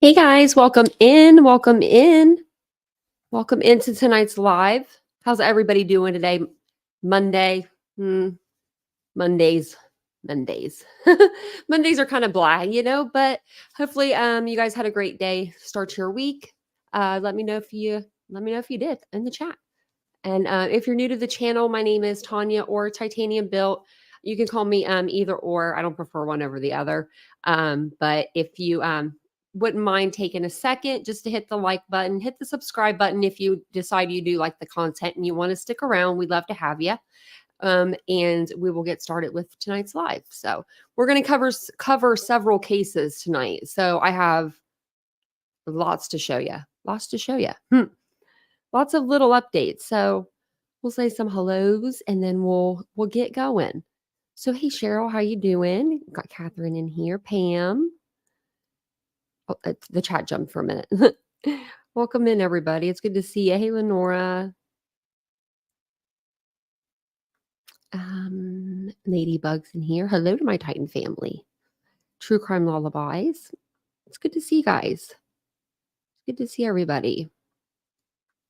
Hey guys, welcome in, welcome in. Welcome into tonight's live. How's everybody doing today? Monday. Mondays. Mondays. Mondays are kind of blah, but hopefully you guys had a great day. Start your week. Let me know if you did in the chat. And if you're new to the channel, my name is Tanya or TitaniumBuilt. You can call me either or. I don't prefer one over the other. But if you wouldn't mind taking a second just to hit the like button, hit the subscribe button if you decide you do like the content and you want to stick around, we'd love to have you. And we will get started with tonight's live. So we're going to cover several cases tonight. So I have lots to show you. Lots of little updates. So we'll say some hellos and then we'll get going. So hey Cheryl, how you doing? Got Catherine in here. Pam. Oh, the chat jumped for a minute. Welcome in everybody. It's good to see you. Hey Lenora. Ladybugs in here. Hello to my Titan family. True Crime Lullabies. It's good to see you guys. It's good to see everybody.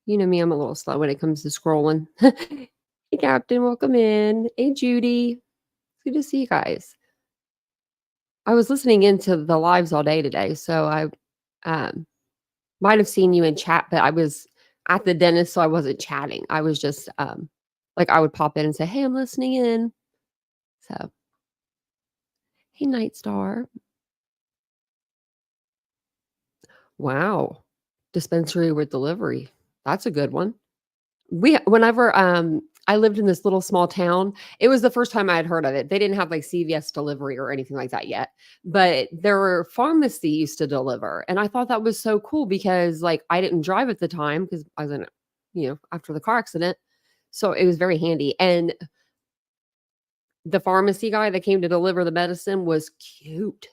You know me, I'm a little slow when it comes to scrolling. Hey, Captain, welcome in. Hey, Judy. It's good to see you guys. I was listening into the lives all day today, so I might have seen you in chat, but I was at the dentist, so I wasn't chatting. I was just like I would pop in and say, hey, I'm listening in. So, hey, Night Star. Wow. Dispensary with delivery. That's a good one. Whenever I lived in this little small town, it was the first time I had heard of it. They didn't have like CVS delivery or anything like that yet, but there were pharmacy used to deliver. And I thought that was so cool because like I didn't drive at the time because I was in, after the car accident. So it was very handy. And the pharmacy guy that came to deliver the medicine was cute.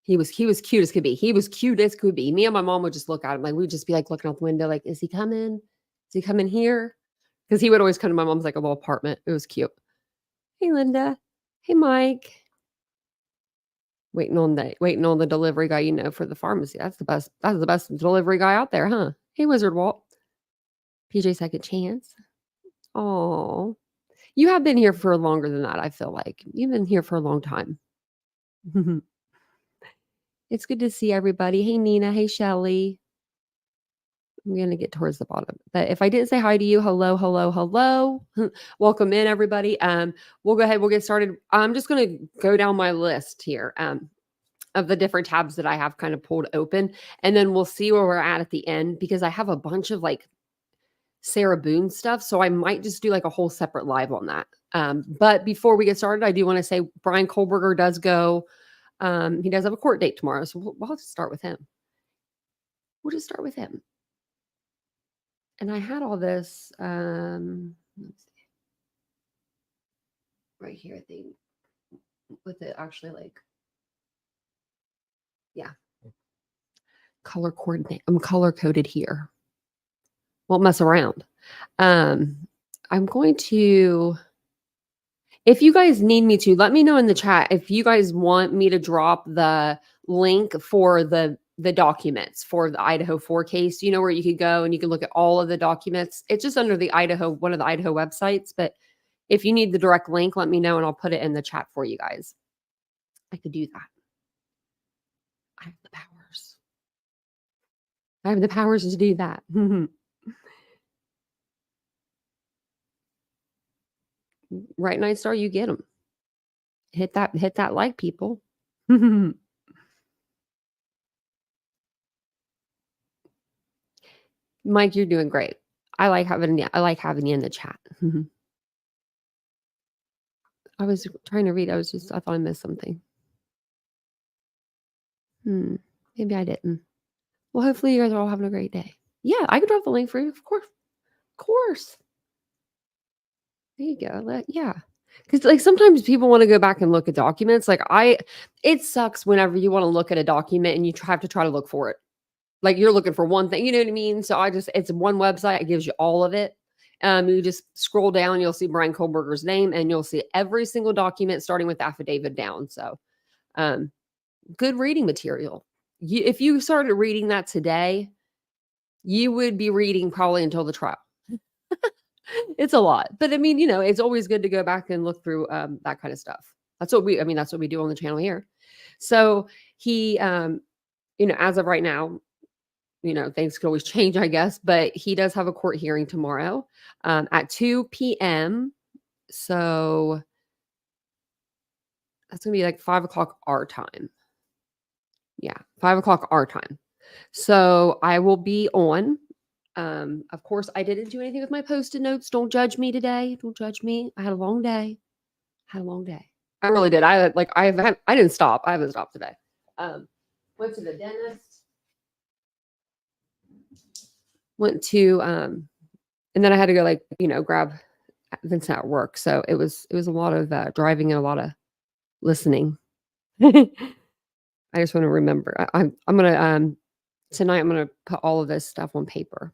He was cute as could be. He was cute as could be. Me and my mom would just look at him. Like we'd just be like looking out the window, like, is he coming? Is he coming here? Because he would always come to my mom's like a little apartment. It was cute. Hey Linda. Hey Mike. Waiting on the delivery guy, for the pharmacy. That's the best delivery guy out there, huh? Hey Wizard Walt. PJ Second Chance. Oh. You have been here for longer than that, I feel like. You've been here for a long time. It's good to see everybody. Hey, Nina. Hey, Shelly. I'm going to get towards the bottom. But if I didn't say hi to you, hello, hello, hello. Welcome in, everybody. We'll go ahead. We'll get started. I'm just going to go down my list here of the different tabs that I have kind of pulled open. And then we'll see where we're at the end because I have a bunch of like Sarah Boone stuff. So I might just do like a whole separate live on that. But before we get started, I do want to say Bryan Kohberger does go. He does have a court date tomorrow. So we'll just start with him. We'll just start with him. And I had all this, let's see, right here, I think, with it actually like, yeah, color coordinate. I'm color coded here. Won't mess around. I'm going to, if you guys need me to, let me know in the chat if you guys want me to drop the link for the documents for the Idaho 4 case, where you could go and you can look at all of the documents. It's just under the one of the Idaho websites. But if you need the direct link, let me know and I'll put it in the chat for you guys. I could do that. I have the powers. I have the powers to do that. Right, Night Star, you get them. Hit that like, people. Mike, you're doing great. I like having you in the chat. I was trying to read. I thought I missed something. Maybe I didn't. Well, hopefully you guys are all having a great day. Yeah, I can drop the link for you. Of course. There you go. Yeah. Because like sometimes people want to go back and look at documents. Like it sucks whenever you want to look at a document and you have to try to look for it. Like you're looking for one thing, you know what I mean? So it's one website. It gives you all of it. You just scroll down, you'll see Bryan Kohberger's name and you'll see every single document starting with affidavit down. So good reading material. if you started reading that today, you would be reading probably until the trial. It's a lot, but I mean, it's always good to go back and look through that kind of stuff. That's what we do on the channel here. So he, as of right now, things could always change, I guess, but he does have a court hearing tomorrow at 2 p.m. So that's gonna be like 5 o'clock our time. Yeah, 5 o'clock our time. So I will be on. Of course, I didn't do anything with my post-it notes. Don't judge me today. Don't judge me. I had a long day. Had a long day. I really did. I didn't stop. I haven't stopped today. Went to the dentist. Went to and then I had to go grab Vincent at work. So it was a lot of driving and a lot of listening. I just want to remember. I'm gonna tonight. I'm gonna put all of this stuff on paper,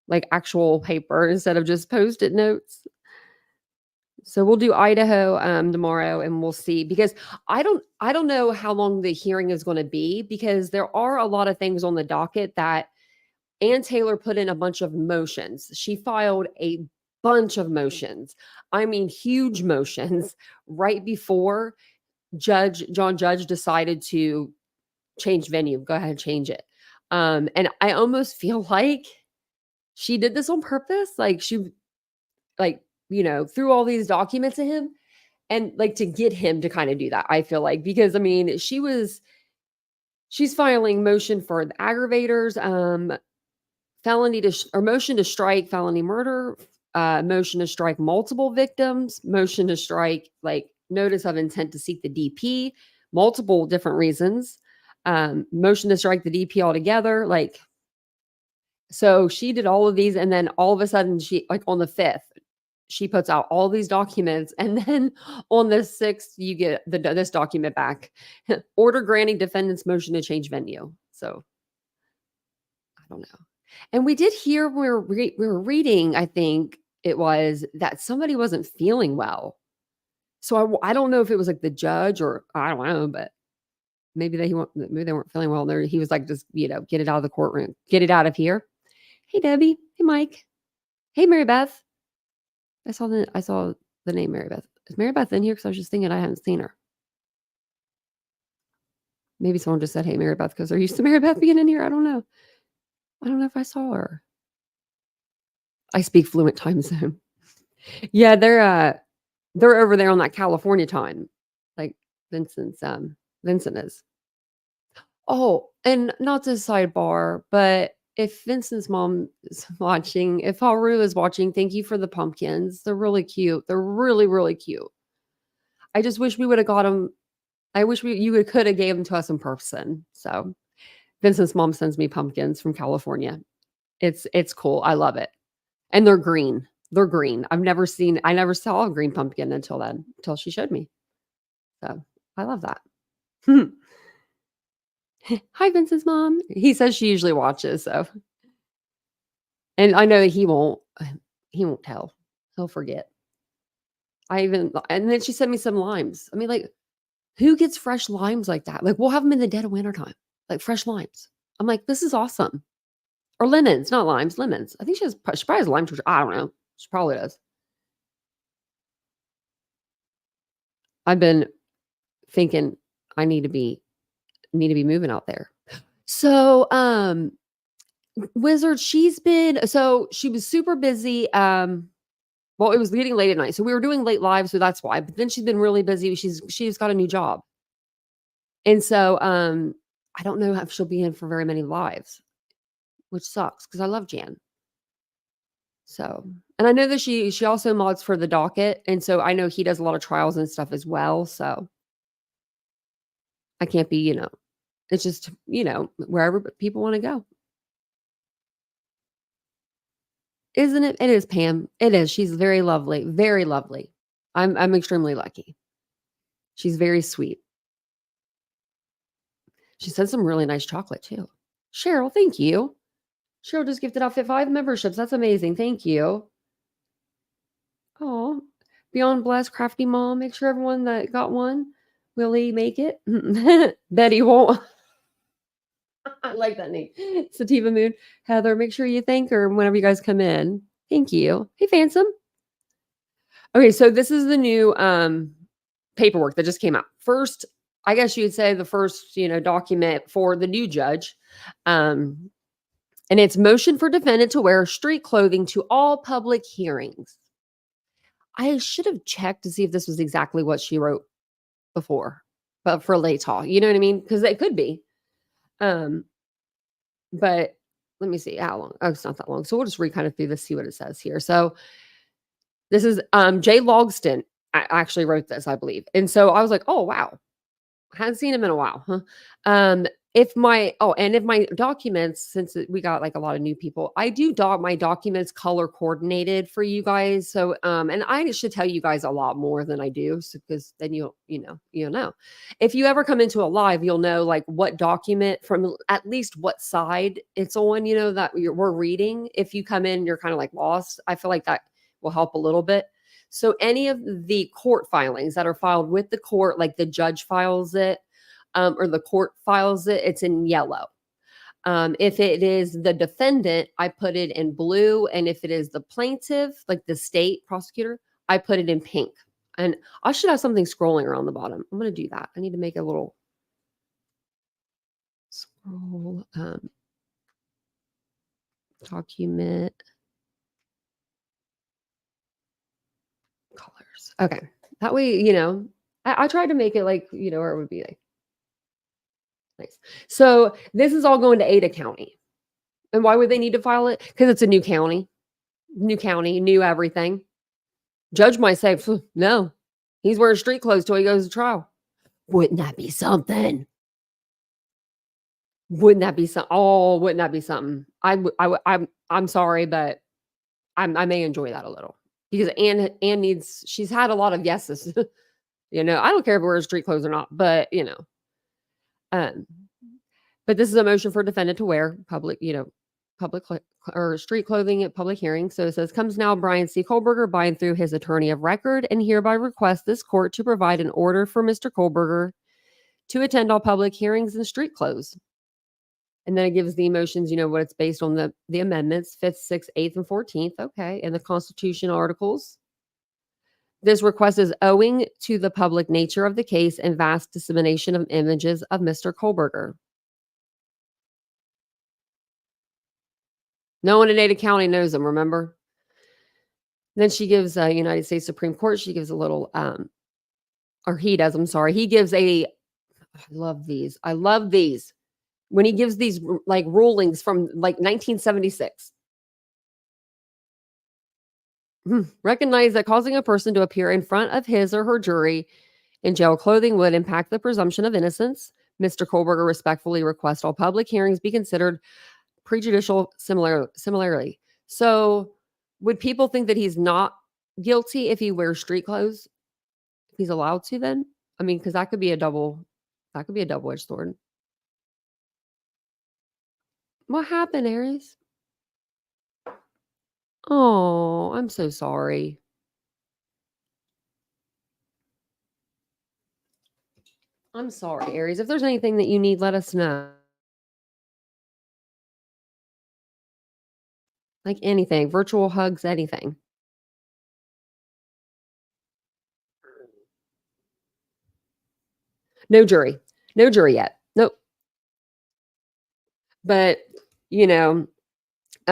like actual paper instead of just post-it notes. So we'll do Idaho tomorrow, and we'll see because I don't know how long the hearing is going to be because there are a lot of things on the docket that Ann Taylor put in a bunch of motions. She filed a bunch of motions. I mean, huge motions right before John Judge decided to change venue. Go ahead and change it. And I almost feel like she did this on purpose. Like she, threw all these documents at him and to get him to kind of do that. I feel like because I mean, she's filing motion for the aggravators, felony or motion to strike felony murder, motion to strike multiple victims, motion to strike notice of intent to seek the DP, multiple different reasons, motion to strike the DP altogether. So she did all of these, and then all of a sudden, she on the 5th, she puts out all these documents, and then on the 6th, you get this document back, order granting defendant's motion to change venue. So I don't know. And we did hear we were reading, I think it was that somebody wasn't feeling well. So I don't know if it was the judge or I don't know, but maybe they weren't feeling well. There he was just get it out of the courtroom, get it out of here. Hey Debbie, hey Mike, hey Mary Beth. I saw the name Mary Beth. Is Mary Beth in here? Because I was just thinking I haven't seen her. Maybe someone just said hey Mary Beth because they're used to Mary Beth being in here. I don't know. I don't know if I saw her. I speak fluent time zone. Yeah, they're over there on that California time, like Vincent is. Oh, and not to sidebar, but if Vincent's mom is watching, if Haru is watching, thank you for the pumpkins. They're really cute. They're really, really cute. I just wish we would have got them. I wish you could have gave them to us in person. So Vincent's mom sends me pumpkins from California. It's cool. I love it. And they're green. They're green. I never saw a green pumpkin until she showed me. So I love that. Hi, Vince's mom. He says she usually watches, so. And I know he won't tell. He'll forget. And then she sent me some limes. I mean, who gets fresh limes like that? We'll have them in the dead of winter time, fresh limes. I'm like, this is awesome. Or lemons, not limes, lemons. I think she probably has lime. I don't know. She probably does. I've been thinking I need to be moving out there. So, Wizard, she was super busy. Well, it was getting late at night. So we were doing late live, so that's why. But then she's been really busy. She's got a new job. And so I don't know if she'll be in for very many lives, which sucks because I love Jan. So, and I know that she also mods for the docket. And so I know he does a lot of trials and stuff as well. So I can't be, it's just, wherever people want to go. Isn't it? It is, Pam. It is. She's very lovely. Very lovely. I'm extremely lucky. She's very sweet. She sent some really nice chocolate too. Cheryl, thank you. Cheryl just gifted out 5 memberships. That's amazing. Thank you. Oh, Beyond Blessed, Crafty Mom. Make sure everyone that got one, will he make it? Betty won't. I like that name. Sativa Moon. Heather, make sure you thank her whenever you guys come in. Thank you. Hey, Phantom. Okay, so this is the new paperwork that just came out. First, I guess you'd say the first, document for the new judge. Um, and it's motion for defendant to wear street clothing to all public hearings. I should have checked to see if this was exactly what she wrote before, but for Latal, you know what I mean? Because it could be. Um, but let me see how long. Oh, it's not that long. So we'll just read kind of through this, see what it says here. So this is Jay Logston actually wrote this, I believe. And so I was like, oh wow, hadn't seen him in a while, huh? If my documents, since we got like a lot of new people, I do my documents color coordinated for you guys. So and I should tell you guys a lot more than I do, because then you'll know. If you ever come into a live, you'll know like what document from at least what side it's on, that we're reading. If you come in, you're kind of like lost. I feel like that will help a little bit. So any of the court filings that are filed with the court, like the judge files it, or the court files it, it's in yellow. If it is the defendant, I put it in blue. And if it is the plaintiff, like the state prosecutor, I put it in pink. And I should have something scrolling around the bottom. I'm going to do that. I need to make a little scroll document colors. Okay. That way, I tried to make it like, where it would be like nice. So this is all going to Ada County. And why would they need to file it? Because it's a new county, new everything. Judge might say, no, he's wearing street clothes till he goes to trial. Wouldn't that be something? Wouldn't that be something? Oh, wouldn't that be something? I'm sorry, but I may enjoy that a little, because Anne she's had a lot of yeses. I don't care if we're wearing street clothes or not, but um, but this is a motion for defendant to wear public or street clothing at public hearings. So it says, comes now Bryan C. Kohberger, by and through his attorney of record, and hereby request this court to provide an order for Mr. Kohberger to attend all public hearings in street clothes. And then it gives the motions, what it's based on, the amendments, 5th, 6th, 8th, and 14th. Okay. And the Constitution articles. This request is owing to the public nature of the case and vast dissemination of images of Mr. Kohberger. No one in Ada County knows him, remember? Then she gives United States Supreme Court. She gives a little, or he does, I'm sorry. He gives I love these. I love these. When he gives these like rulings from like 1976. Recognize that causing a person to appear in front of his or her jury in jail clothing would impact the presumption of innocence. Mr. Kohberger respectfully requests all public hearings be considered prejudicial similarly. So would people think that he's not guilty if he wears street clothes? If he's allowed to, then? I mean, because that could be a double-edged sword. What happened, Aries? Oh, I'm so sorry. I'm sorry, Aries. If there's anything that you need, let us know. Like anything, virtual hugs, anything. No jury. No jury yet. Nope. But,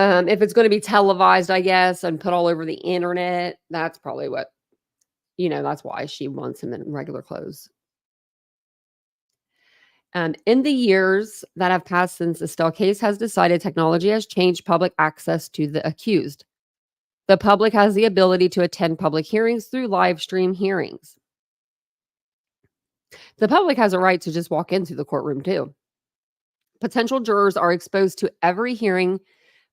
if it's going to be televised, I guess, and put all over the internet, that's probably what, that's why she wants him in regular clothes. In the years that have passed since Estelle case has decided, technology has changed public access to the accused. The public has the ability to attend public hearings through live stream hearings. The public has a right to just walk into the courtroom too. Potential jurors are exposed to every hearing.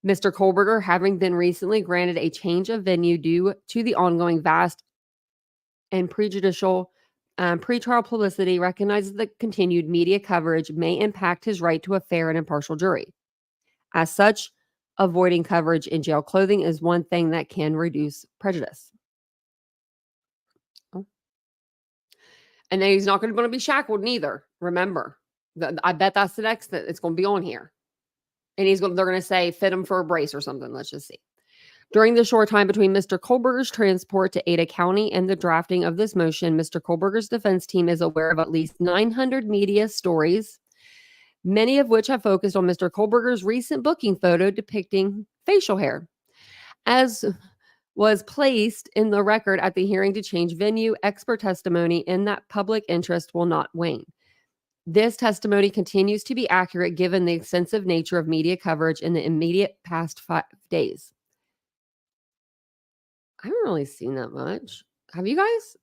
Mr. Kohberger, having been recently granted a change of venue due to the ongoing vast and prejudicial pretrial publicity, recognizes that continued media coverage may impact his right to a fair and impartial jury. As such, avoiding coverage in jail clothing is one thing that can reduce prejudice. Oh. And then he's not going to be shackled neither, remember. I bet that's the next that it's going to be on here. And they're going to say fit him for a brace or something. Let's just see. During the short time between Mr. Kohberger's transport to Ada County and the drafting of this motion, Mr. Kohberger's defense team is aware of at least 900 media stories, many of which have focused on Mr. Kohberger's recent booking photo depicting facial hair, as was placed in the record at the hearing to change venue, expert testimony, and that public interest will not wane. This testimony continues to be accurate given the extensive nature of media coverage in the immediate past 5 days. I haven't really seen that much. Have you guys?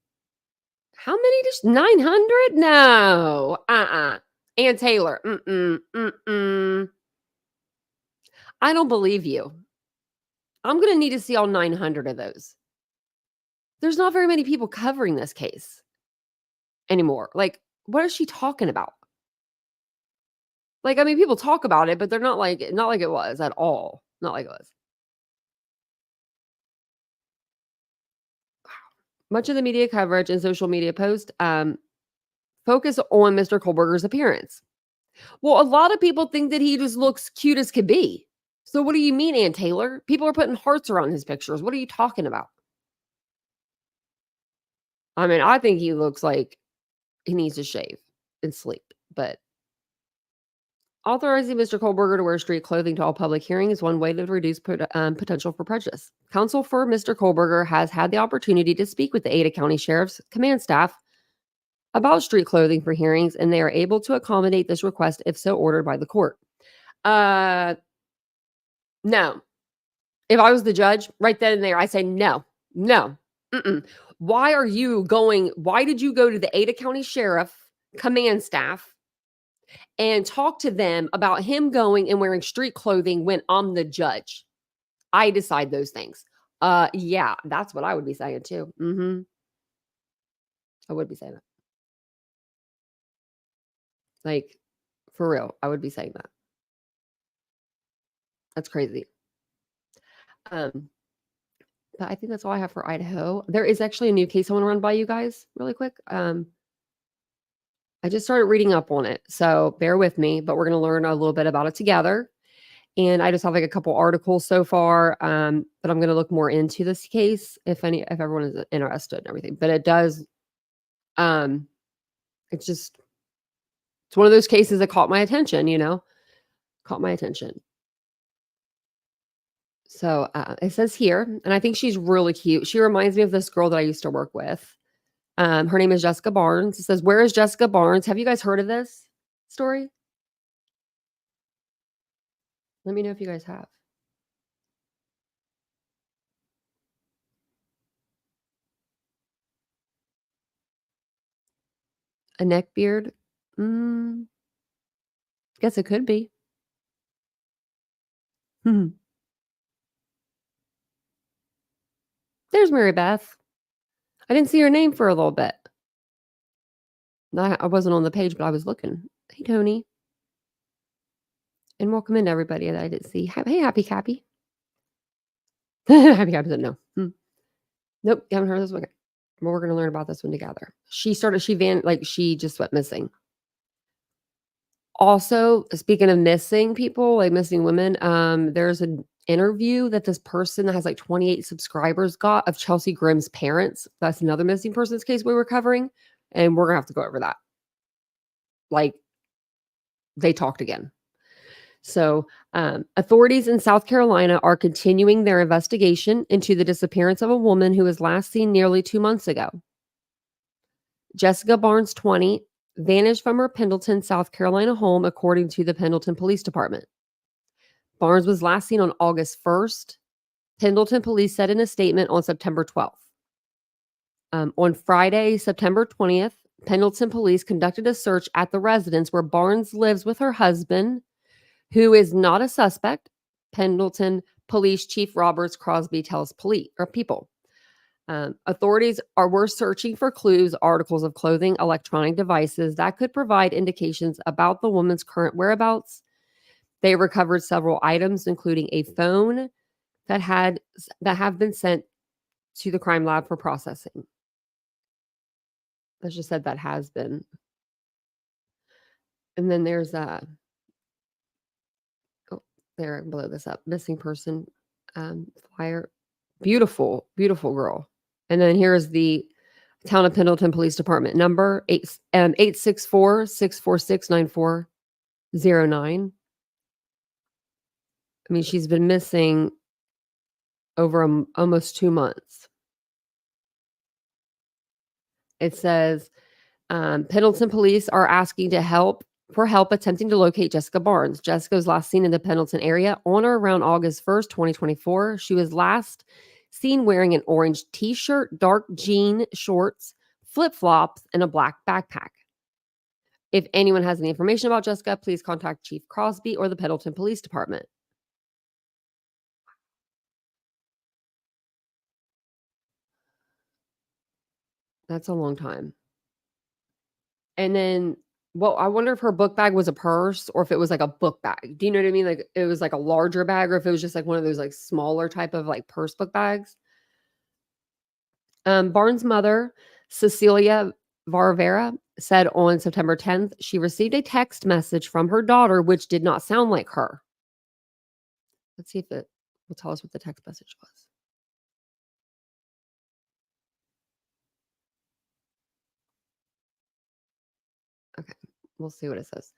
How many? 900? No. Ann Taylor. I don't believe you. I'm going to need to see all 900 of those. There's not very many people covering this case anymore. Like, what is she talking about? Like, I mean, people talk about it, but they're not like it was at all. Not like it was. Much of the media coverage and social media posts focus on Mr. Kohberger's appearance. Well, a lot of people think that he just looks cute as could be. So what do you mean, Ann Taylor? People are putting hearts around his pictures. What are you talking about? I mean, I think he looks like he needs to shave and sleep, but authorizing Mr. Kohberger to wear street clothing to all public hearings is one way to reduce potential for prejudice. Counsel for Mr. Kohberger has had the opportunity to speak with the Ada County Sheriff's command staff about street clothing for hearings, and they are able to accommodate this request if so ordered by the court. No. If I was the judge right then and there, I say no. Why did you go to the Ada County Sheriff command staff and talk to them about him going and wearing street clothing when I'm the judge? I decide those things. Yeah, that's what I would be saying too. I would be saying that. Like, for real, I would be saying that. That's crazy. But I think that's all I have for Idaho. There is actually a new case I want to run by you guys really quick. I just started reading up on it, so bear with me, but we're going to learn a little bit about it together. And I just have like a couple articles so far, but I'm going to look more into this case if everyone is interested and everything. But it does, it's one of those cases that caught my attention, So it says here, and I think she's really cute. She reminds me of this girl that I used to work with. Her name is Jessica Barnes. It says, where is Jessica Barnes? Have you guys heard of this story? Let me know if you guys have. A neck beard? Guess it could be. There's Mary Beth. I didn't see her name for a little bit. I wasn't on the page, but I was looking. Hey, Tony. And welcome in everybody that I didn't see. Hey, Happy Cappy. Happy Cappy said no. Nope, you haven't heard of this one. Okay. Well, we're going to learn about this one together. She just went missing. Also, speaking of missing people, like missing women, there's an interview that this person that has like 28 subscribers got of Chelsea Grimm's parents. That's another missing persons case we were covering, and we're gonna have to go over that. Like, they talked again. So, authorities in South Carolina are continuing their investigation into the disappearance of a woman who was last seen nearly 2 months ago. Jessica Barnes, 20, vanished from her Pendleton, South Carolina home, according to the Pendleton Police Department. Barnes was last seen on August 1st. Pendleton police said in a statement on September 12th. On Friday, September 20th, Pendleton police conducted a search at the residence where Barnes lives with her husband, who is not a suspect. Pendleton Police Chief Roberts Crosby tells people. Authorities were searching for clues, articles of clothing, electronic devices that could provide indications about the woman's current whereabouts. They recovered several items, including a phone that have been sent to the crime lab for processing. Let's just said that has been. And then there's oh, there, I can blow this up. Missing person flyer. Beautiful, beautiful girl. And then here's the Town of Pendleton Police Department number 864-646-9409. I mean, she's been missing over almost 2 months. It says Pendleton police are asking for help attempting to locate Jessica Barnes. Jessica was last seen in the Pendleton area on or around August 1st, 2024. She was last seen wearing an orange t-shirt, dark jean shorts, flip-flops, and a black backpack. If anyone has any information about Jessica, please contact Chief Crosby or the Pendleton Police Department. That's a long time. And then, well, I wonder if her book bag was a purse or if it was like a book bag. Do you know what I mean? Like it was like a larger bag, or if it was just like one of those like smaller type of like purse book bags. Barnes' mother, Cecilia Varvera, said on September 10th she received a text message from her daughter which did not sound like her. Let's see if it will tell us what the text message was. Okay, we'll see what it says.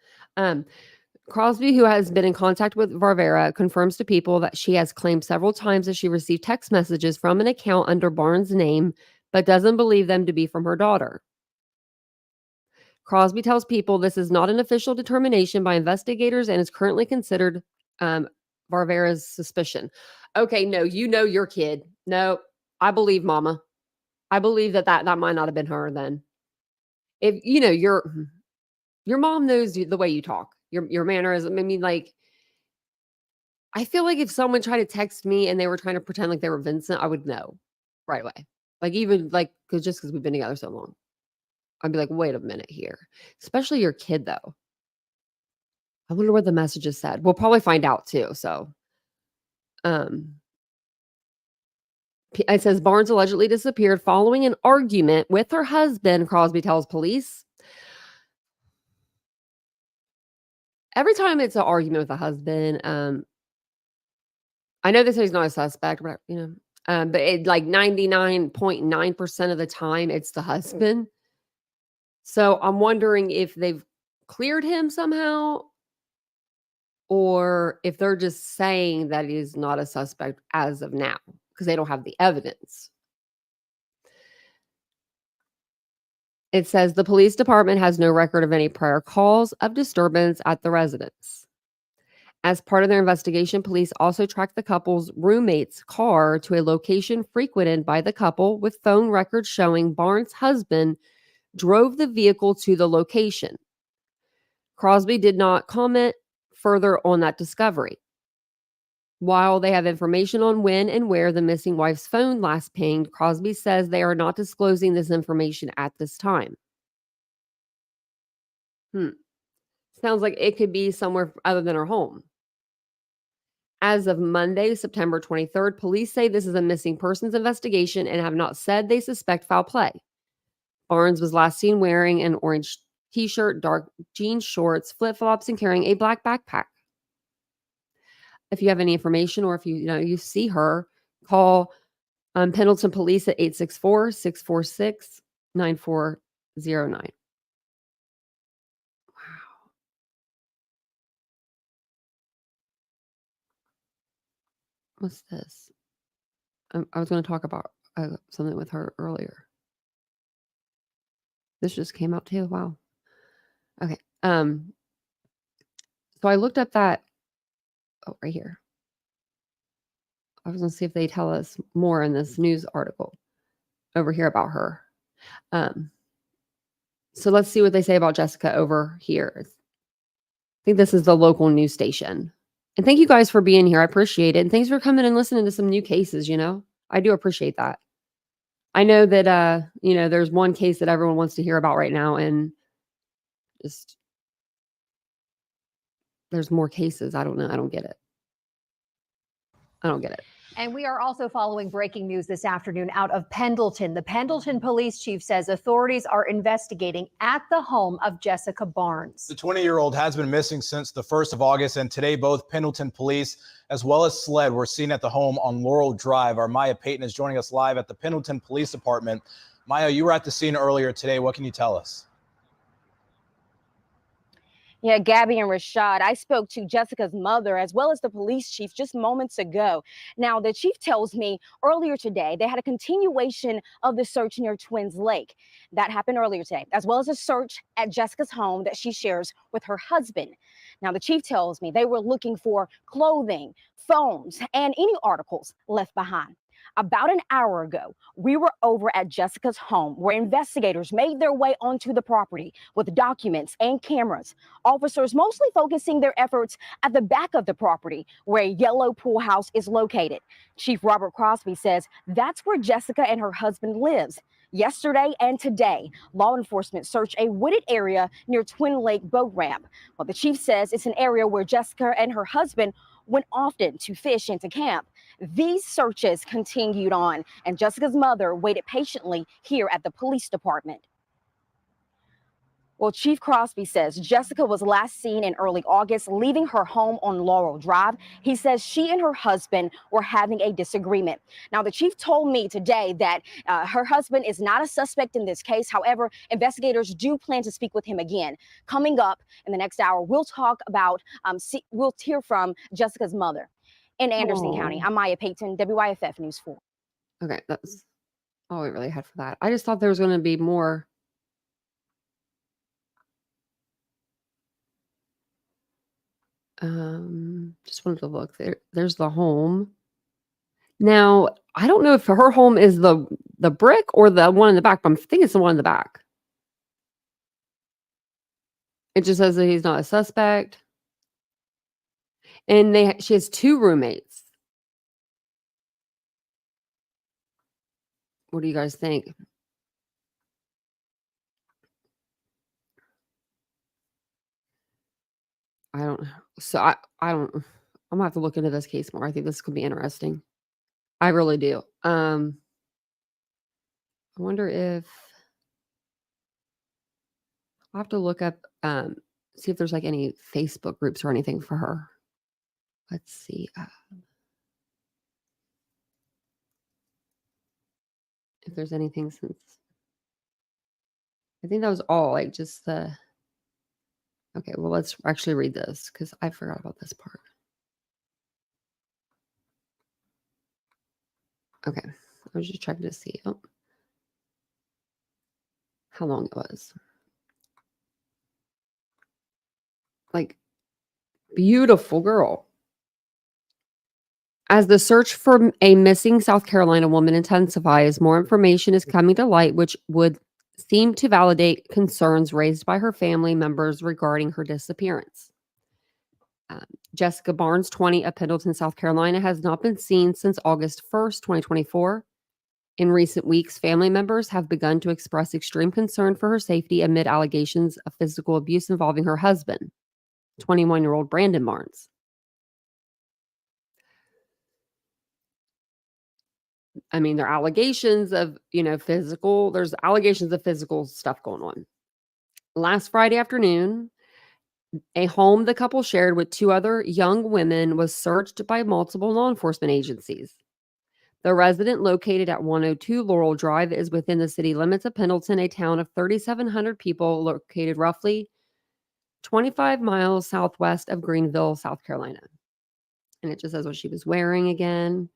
Crosby, who has been in contact with Varvera, confirms to People that she has claimed several times that she received text messages from an account under Barnes' name, but doesn't believe them to be from her daughter. Crosby tells People this is not an official determination by investigators and is currently considered Varvera's suspicion. Okay, no, you know your kid. No, I believe Mama. I believe that might not have been her then. If you know your mom knows the way you talk, your mannerism. I mean, like, I feel like if someone tried to text me and they were trying to pretend like they were Vincent, I would know right away. Like, even like, because we've been together so long, I'd be like, wait a minute here. Especially your kid, though. I wonder what the messages said. We'll probably find out too. So, um, it says Barnes allegedly disappeared following an argument with her husband. Crosby tells police. Every time it's an argument with a husband, I know they say he's not a suspect, but but it like 99.9% of the time it's the husband. So I'm wondering if they've cleared him somehow or if they're just saying that he's not a suspect as of now because they don't have the evidence. It says the police department has no record of any prior calls of disturbance at the residence. As part of their investigation, police also tracked the couple's roommate's car to a location frequented by the couple with phone records showing Barnes' husband drove the vehicle to the location. Crosby did not comment further on that discovery. While they have information on when and where the missing wife's phone last pinged, Crosby says they are not disclosing this information at this time. Sounds like it could be somewhere other than her home. As of Monday, September 23rd, police say this is a missing persons investigation and have not said they suspect foul play. Barnes was last seen wearing an orange t-shirt, dark jean shorts, flip-flops, and carrying a black backpack. If you have any information or if you see her, call Pendleton Police at 864-646-9409. Wow. What's this? I was going to talk about something with her earlier. This just came out too. Wow. Okay. So I looked up that. Oh, right here. I was going to see if they tell us more in this news article over here about her. So let's see what they say about Jessica over here. I think this is the local news station. And thank you guys for being here. I appreciate it. And thanks for coming and listening to some new cases, I do appreciate that. I know that, there's one case that everyone wants to hear about right now, and just there's more cases. I don't know. I don't get it. And we are also following breaking news this afternoon out of Pendleton. The Pendleton police chief says authorities are investigating at the home of Jessica Barnes. The 20-year-old has been missing since the 1st of August, and today both Pendleton police as well as SLED were seen at the home on Laurel Drive. Our Maya Payton is joining us live at the Pendleton Police Department. Maya, you were at the scene earlier today. What can you tell us? Yeah, Gabby and Rashad, I spoke to Jessica's mother as well as the police chief just moments ago. Now, the chief tells me earlier today they had a continuation of the search near Twins Lake. That happened earlier today, as well as a search at Jessica's home that she shares with her husband. Now, the chief tells me they were looking for clothing, phones, and any articles left behind. About an hour ago, we were over at Jessica's home where investigators made their way onto the property with documents and cameras. Officers mostly focusing their efforts at the back of the property where a yellow pool house is located. Chief Robert Crosby says that's where Jessica and her husband lives. Yesterday and today, law enforcement searched a wooded area near Twin Lake Boat Ramp. Well, the chief says it's an area where Jessica and her husband went often to fish and to camp. These searches continued on, and Jessica's mother waited patiently here at the police department. Well, Chief Crosby says Jessica was last seen in early August, leaving her home on Laurel Drive. He says she and her husband were having a disagreement. Now, the chief told me today that her husband is not a suspect in this case. However, investigators do plan to speak with him again. Coming up in the next hour, we'll talk about, we'll hear from Jessica's mother. In Anderson County, I'm Maya Payton, WYFF News 4. Okay, that's all we really had for that. I just thought there was going to be more. Just wanted to look there. There's the home. Now, I don't know if her home is the brick or the one in the back, but I think it's the one in the back. It just says that he's not a suspect. And she has 2 roommates. What do you guys think? I don't know. So I don't. I'm gonna have to look into this case more. I think this could be interesting. I really do. I wonder if I'll have to look up, see if there's like any Facebook groups or anything for her. Let's see. If there's anything since. I think that was all, like just the. Okay, well, let's actually read this because I forgot about this part. Okay, I was just checking to see how long it was. Like, beautiful girl. As the search for a missing South Carolina woman intensifies, more information is coming to light, which would seem to validate concerns raised by her family members regarding her disappearance. Jessica Barnes, 20, of Pendleton, South Carolina, has not been seen since August 1st, 2024. In recent weeks, family members have begun to express extreme concern for her safety amid allegations of physical abuse involving her husband, 21-year-old Brandon Barnes. I mean, there are allegations of, there's allegations of physical stuff going on. Last Friday afternoon, a home the couple shared with 2 other young women was searched by multiple law enforcement agencies. The resident, located at 102 Laurel Drive, is within the city limits of Pendleton, a town of 3,700 people located roughly 25 miles southwest of Greenville, South Carolina. And it just says what she was wearing again.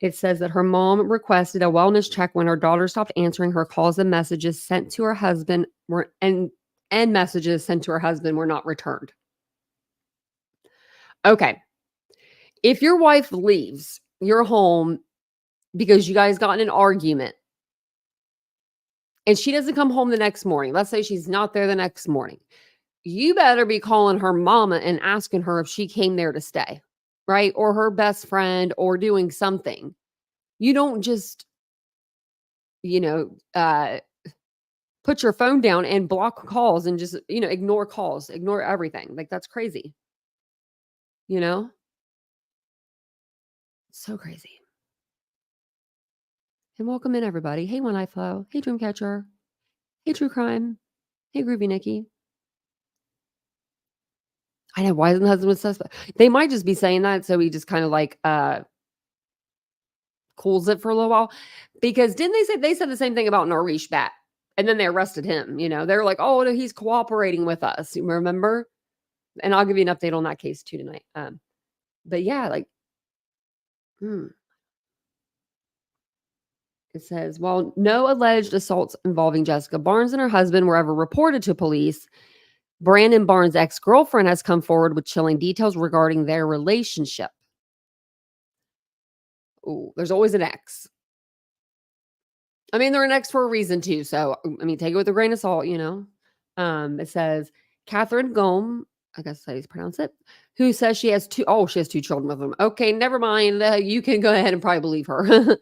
It says that her mom requested a wellness check when her daughter stopped answering her calls, and messages sent to her husband were not returned. Okay. If your wife leaves your home because you guys got in an argument and she doesn't come home the next morning, let's say she's not there the next morning, you better be calling her mama and asking her if she came there to stay, right? Or her best friend, or doing something. You don't just, put your phone down and block calls and just, ignore calls, ignore everything. Like, that's crazy. So crazy. And welcome in, everybody. Hey, One Eye Flow. Hey, Dreamcatcher. Hey, True Crime. Hey, Groovy Nikki. I know. Why isn't the husband with suspect? They might just be saying that so he just kind of like cools it for a little while. Because didn't they said the same thing about Nesh Bat, and then they arrested him. They're like, oh, no, he's cooperating with us. You remember? And I'll give you an update on that case too tonight. But yeah, like, it says, while no alleged assaults involving Jessica Barnes and her husband were ever reported to police, Brandon Barnes' ex-girlfriend has come forward with chilling details regarding their relationship. Ooh, there's always an ex. I mean, they're an ex for a reason too. So, I mean, take it with a grain of salt, It says Catherine Gome, I guess that's how you pronounce it, who says she has two children with him. Okay, never mind. You can go ahead and probably believe her.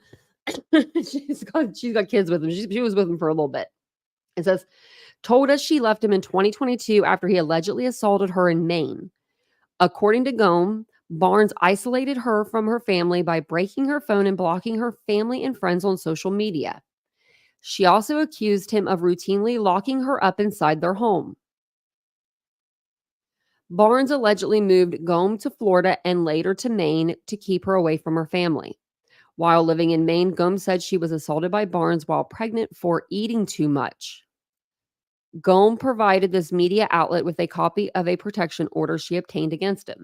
she's got kids with him. She was with him for a little bit. It says, told us she left him in 2022 after he allegedly assaulted her in Maine. According to Gome, Barnes isolated her from her family by breaking her phone and blocking her family and friends on social media. She also accused him of routinely locking her up inside their home. Barnes allegedly moved Gome to Florida and later to Maine to keep her away from her family. While living in Maine, Gome said she was assaulted by Barnes while pregnant for eating too much. Gome provided this media outlet with a copy of a protection order she obtained against him.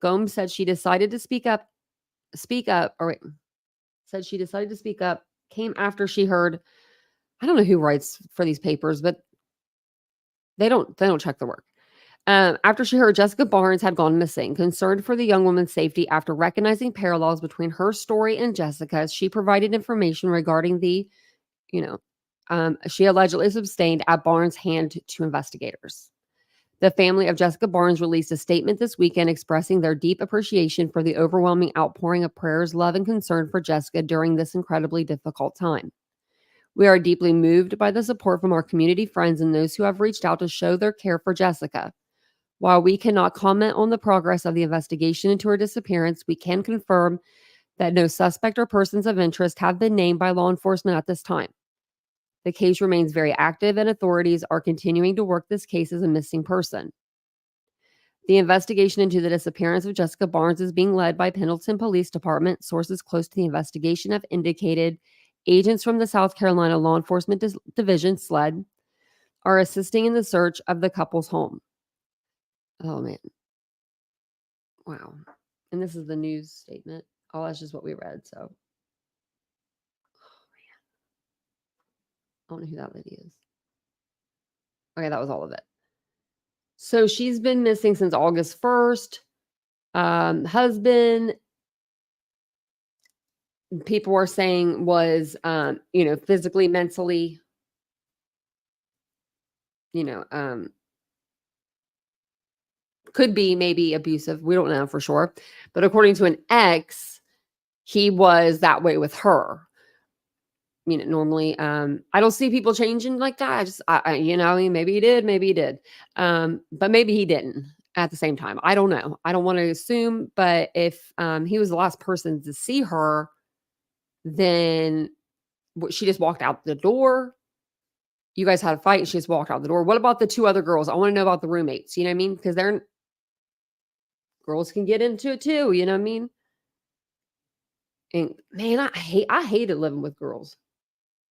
Gome said she decided to speak up came after she heard, I don't know who writes for these papers, but they don't check the work. After she heard Jessica Barnes had gone missing, concerned for the young woman's safety after recognizing parallels between her story and Jessica's, she provided information regarding the, she allegedly sustained at Barnes' hand to investigators. The family of Jessica Barnes released a statement this weekend expressing their deep appreciation for the overwhelming outpouring of prayers, love, and concern for Jessica during this incredibly difficult time. We are deeply moved by the support from our community friends and those who have reached out to show their care for Jessica. While we cannot comment on the progress of the investigation into her disappearance, we can confirm that no suspect or persons of interest have been named by law enforcement at this time. The case remains very active and authorities are continuing to work this case as a missing person. The investigation into the disappearance of Jessica Barnes is being led by Pendleton Police Department. Sources close to the investigation have indicated agents from the South Carolina Law Enforcement Division, SLED, are assisting in the search of the couple's home. Oh, man. Wow. And this is the news statement. Oh, that's just what we read, so. Oh, man. I don't know who that lady is. Okay, that was all of it. So she's been missing since August 1st. Husband, people were saying was, physically, mentally, could be maybe abusive. We don't know for sure. But according to an ex, he was that way with her. Normally, I don't see people changing like that. Maybe he did, maybe he did. But maybe he didn't at the same time. I don't know. I don't want to assume, but if he was the last person to see her, then she just walked out the door. You guys had a fight and she just walked out the door. What about the two other girls? I want to know about the roommates. You know what I mean? Because girls can get into it too. You know what I mean? And man, I hated living with girls.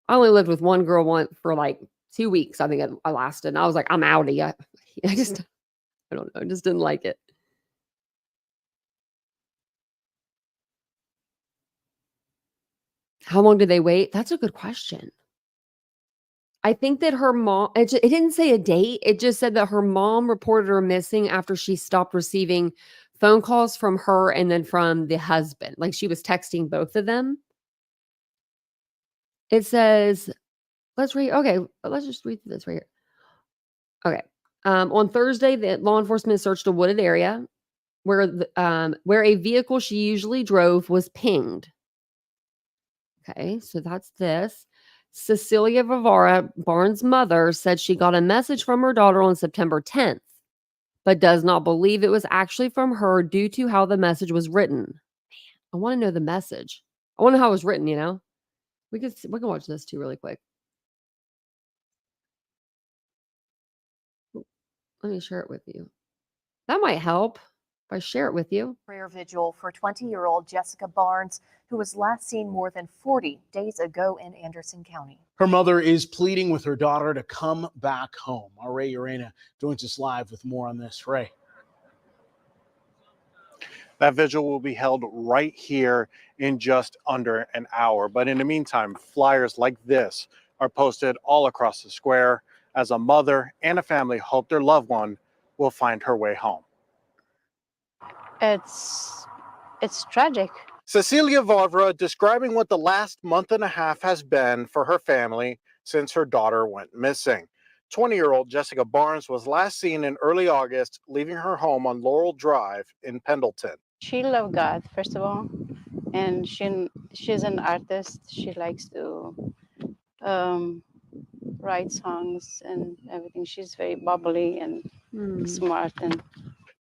I only lived with one girl for like 2 weeks. I think I lasted. And I was like, I'm outie. I don't know. I just didn't like it. How long did they wait? That's a good question. I think that her mom, it didn't say a date. It just said that her mom reported her missing after she stopped receiving phone calls from her and then from the husband. Like she was texting both of them. It says, let's just read this right here. Okay. On Thursday, the law enforcement searched a wooded area where a vehicle she usually drove was pinged. Okay, so that's this. Cecilia Vivara, Barnes' mother, said she got a message from her daughter on September 10th, but does not believe it was actually from her due to how the message was written. I want to know the message. I want to know how it was written, you know? We can watch this too really quick. Let me share it with you. That might help if I share it with you. Prayer vigil for 20-year-old Jessica Barnes, who was last seen more than 40 days ago in Anderson County. Her mother is pleading with her daughter to come back home. Our Ray Urena joins us live with more on this. Ray. That vigil will be held right here in just under an hour. But in the meantime, flyers like this are posted all across the square as a mother and a family hope their loved one will find her way home. It's tragic. Cecilia Varvara describing what the last month and a half has been for her family since her daughter went missing. 20-year-old Jessica Barnes was last seen in early August, leaving her home on Laurel Drive in Pendleton. She loved God, first of all, and she's an artist. She likes to write songs and everything. She's very bubbly and smart. And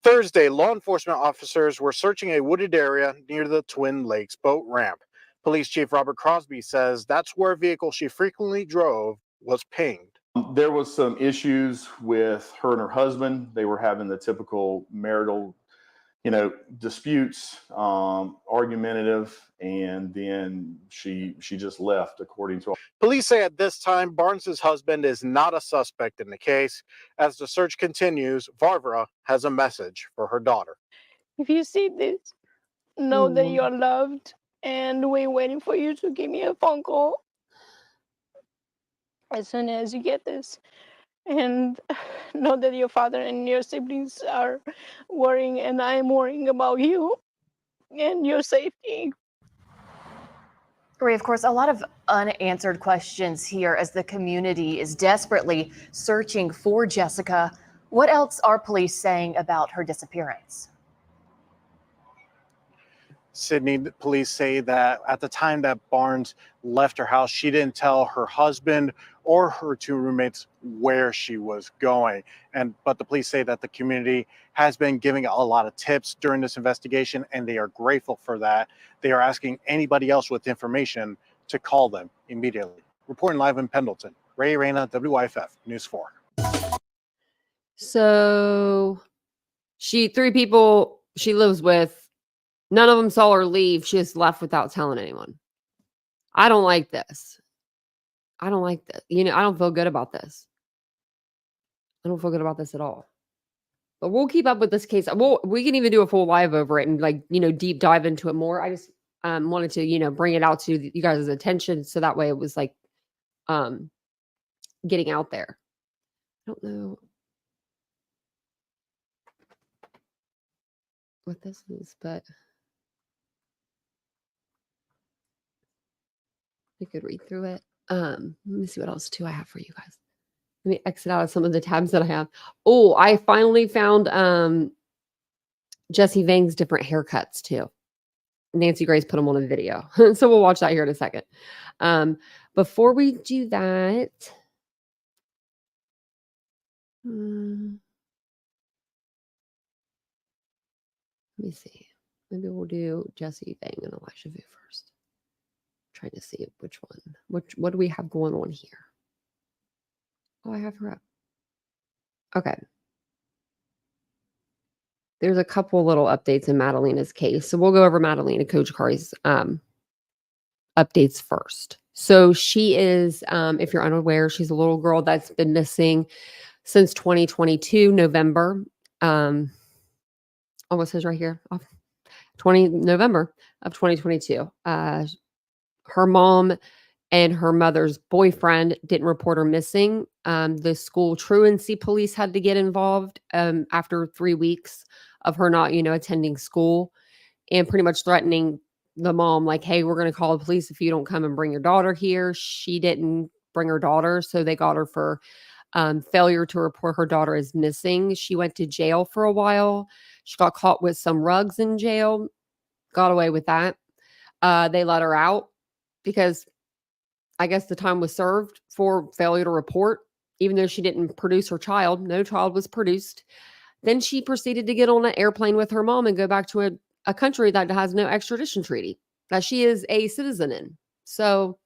Thursday, law enforcement officers were searching a wooded area near the Twin Lakes boat ramp. Police Chief Robert Crosby says that's where a vehicle she frequently drove was pinged. There was some issues with her and her husband. They were having the typical marital, disputes, argumentative, and then she just left, according to. Police say at this time, Barnes's husband is not a suspect in the case. As the search continues, Varvara has a message for her daughter. if you see this, know that you're loved, and we're waiting for you to give me a phone call as soon as you get this. And know that your father and your siblings are worrying, and I am worrying about you and your safety. Ray, of course, a lot of unanswered questions here as the community is desperately searching for Jessica. What else are police saying about her disappearance? Sydney, police say that at the time that Barnes left her house, she didn't tell her husband or her two roommates where she was going. But the police say that the community has been giving a lot of tips during this investigation, and they are grateful for that. They are asking anybody else with information to call them immediately. Reporting live in Pendleton, Ray Urena, WIFF News 4. So three people she lives with, none of them saw her leave. She just left without telling anyone. I don't like this. I don't like this. I don't feel good about this. I don't feel good about this at all. But we'll keep up with this case. We can even do a full live over it and deep dive into it more. I just wanted to, bring it out to you guys' attention so that way it was getting out there. I don't know what this is, but we could read through it. Let me see what else I have for you guys. Let me exit out of some of the tabs that I have. Oh, I finally found Jesse Vang's different haircuts too. Nancy Grace put them on a video. So we'll watch that here in a second. Before we do that, let me see. Maybe we'll do Jesse Vang and Elijah Vue first. Trying to see which one. What do we have going on here? Oh, I have her up. Okay. There's a couple little updates in Madalina's case. So we'll go over Madalina Cojocari's updates first. So she is, if you're unaware, she's a little girl that's been missing since 2022, November. Oh, it says right here, November of 2022. Her mom and her mother's boyfriend didn't report her missing. The school truancy police had to get involved after 3 weeks of her not, attending school, and pretty much threatening the mom, like, hey, we're going to call the police if you don't come and bring your daughter here. She didn't bring her daughter, so they got her for failure to report her daughter as missing. She went to jail for a while. She got caught with some rugs in jail, got away with that. They let her out because I guess the time was served for failure to report, even though she didn't produce her child. No child was produced. Then she proceeded to get on an airplane with her mom and go back to a country that has no extradition treaty that she is a citizen in. So,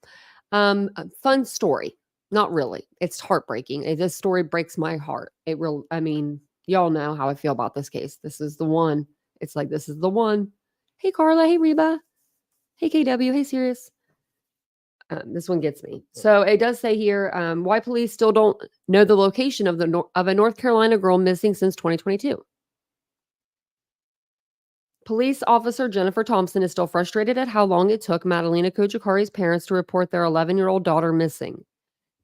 a fun story. Not really. It's heartbreaking. This story breaks my heart. I mean, y'all know how I feel about this case. This is the one. It's like, this is the one. Hey, Carla. Hey, Reba. Hey, KW. Hey, Sirius. This one gets me. So it does say here, why police still don't know the location of a North Carolina girl missing since 2022. Police officer Jennifer Thompson is still frustrated at how long it took Madalina Cojocari's parents to report their 11-year-old daughter missing.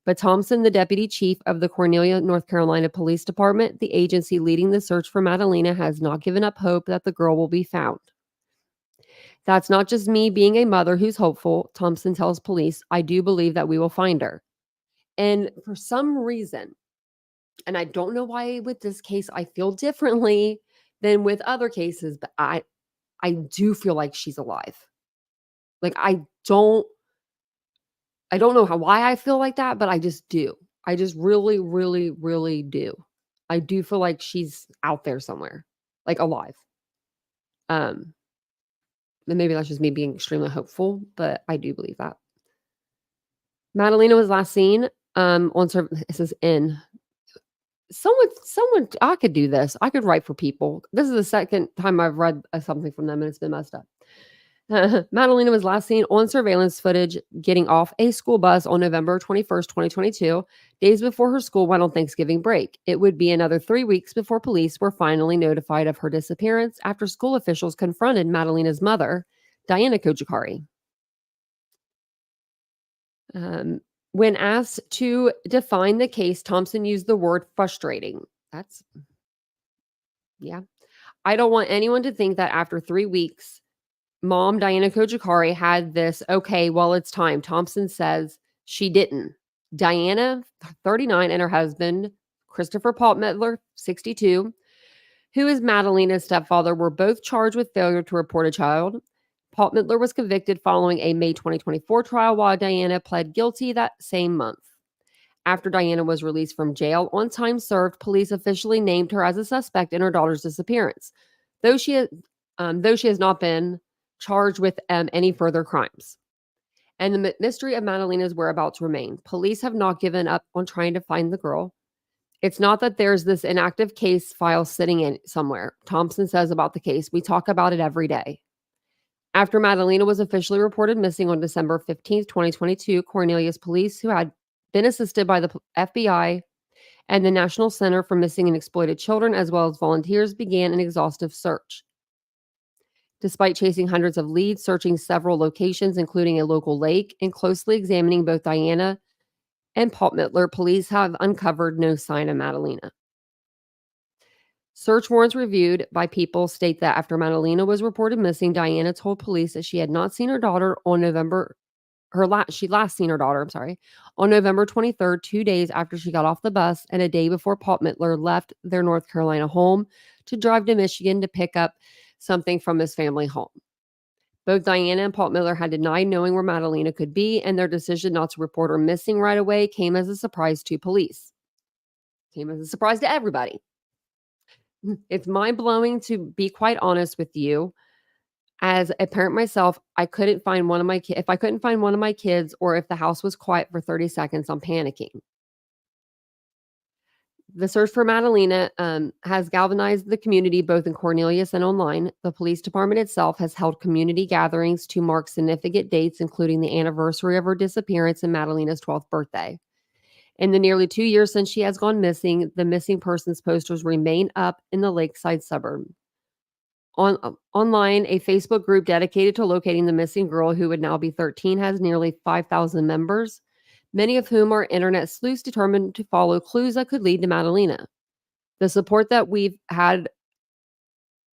But Thompson, the deputy chief of the Cornelia, North Carolina Police Department, the agency leading the search for Madalina, has not given up hope that the girl will be found. That's not just me being a mother who's hopeful, Thompson tells police. I do believe that we will find her. And for some reason, and I don't know why with this case I feel differently than with other cases, but I do feel like she's alive. Like I don't know why I feel like that, but I just do. I just really, really, really do. I do feel like she's out there somewhere, like alive. And maybe that's just me being extremely hopeful, but I do believe that. Madalina was last seen this is in. Someone, I could do this. I could write for people. This is the second time I've read something from them and it's been messed up. Madalina was last seen on surveillance footage getting off a school bus on November 21st, 2022, days before her school went on Thanksgiving break. It would be another 3 weeks before police were finally notified of her disappearance after school officials confronted Madalina's mother, Diana Cojocari. When asked to define the case, Thompson used the word frustrating. Yeah. I don't want anyone to think that after 3 weeks, Mom, Diana Cojocari, had this, okay, well, it's time. Thompson says she didn't. Diana, 39, and her husband, Christopher Paltmetler, 62, who is Madalina's stepfather, were both charged with failure to report a child. Paltmetler was convicted following a May 2024 trial, while Diana pled guilty that same month. After Diana was released from jail on time served, police officially named her as a suspect in her daughter's disappearance, though she has not been charged with any further crimes. And the mystery of Madalina's whereabouts remain. Police have not given up on trying to find the girl. It's not that there's this inactive case file sitting in somewhere. Thompson says about the case, we talk about it every day. After Madalina was officially reported missing on December 15th, 2022, Cornelius police, who had been assisted by the FBI and the National Center for Missing and Exploited Children, as well as volunteers, began an exhaustive search. Despite chasing hundreds of leads, searching several locations, including a local lake, and closely examining both Diana and Paltmetler, police have uncovered no sign of Madalina. Search warrants reviewed by People state that after Madalina was reported missing, Diana told police that she had not seen her daughter on she last seen her daughter, on November 23rd, 2 days after she got off the bus and a day before Paltmetler left their North Carolina home to drive to Michigan to pick up something from his family home. Both Diana and Paltmetler had denied knowing where Madalina could be, and their decision not to report her missing right away came as a surprise to police. Came as a surprise to everybody. It's mind-blowing, to be quite honest with you. As a parent myself, I couldn't find one of my kids. If I couldn't find one of my kids, or if the house was quiet for 30 seconds, I'm panicking. The search for Madalina has galvanized the community both in Cornelius and online. The police department itself has held community gatherings to mark significant dates, including the anniversary of her disappearance and Madalina's 12th birthday. In the nearly 2 years since she has gone missing, the missing persons posters remain up in the lakeside suburb. Online, a Facebook group dedicated to locating the missing girl, who would now be 13, has nearly 5,000 members, many of whom are internet sleuths determined to follow clues that could lead to Madalina. The support that we've had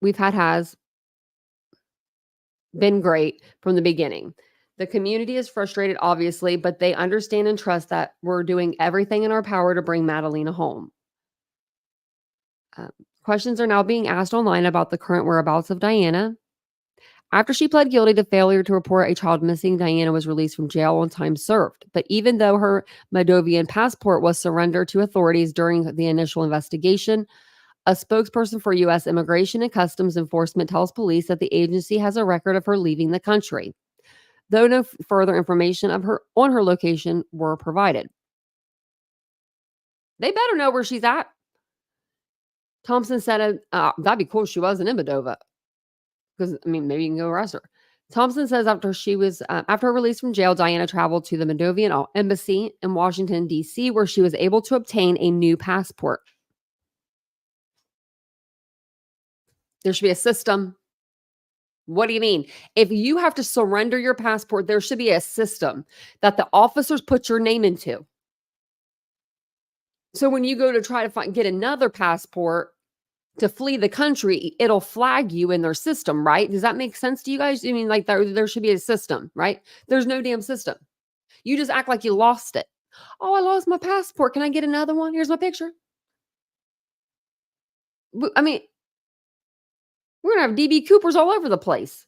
has been great from the beginning. The community is frustrated, obviously, but they understand and trust that we're doing everything in our power to bring Madalina home. Questions are now being asked online about the current whereabouts of Diana. After she pled guilty to failure to report a child missing, Diana was released from jail on time served. But even though her Moldovan passport was surrendered to authorities during the initial investigation, A spokesperson for U.S. Immigration and Customs Enforcement tells police that the agency has a record of her leaving the country, though no further information on her location were provided. They better know where she's at. Thompson said, that'd be cool if she wasn't in Moldova. Because, I mean, maybe you can go arrest her. Thompson says after her release from jail, Diana traveled to the Moldovan embassy in Washington, D.C., where she was able to obtain a new passport. There should be a system. What do you mean? If you have to surrender your passport, there should be a system that the officers put your name into. So when you go to try to get another passport to flee the country, it'll flag you in their system, right? Does that make sense to you guys? I mean, like there should be a system, right? There's no damn system. You just act like you lost it. Oh, I lost my passport. Can I get another one? Here's my picture. I mean, we're gonna have DB Coopers all over the place.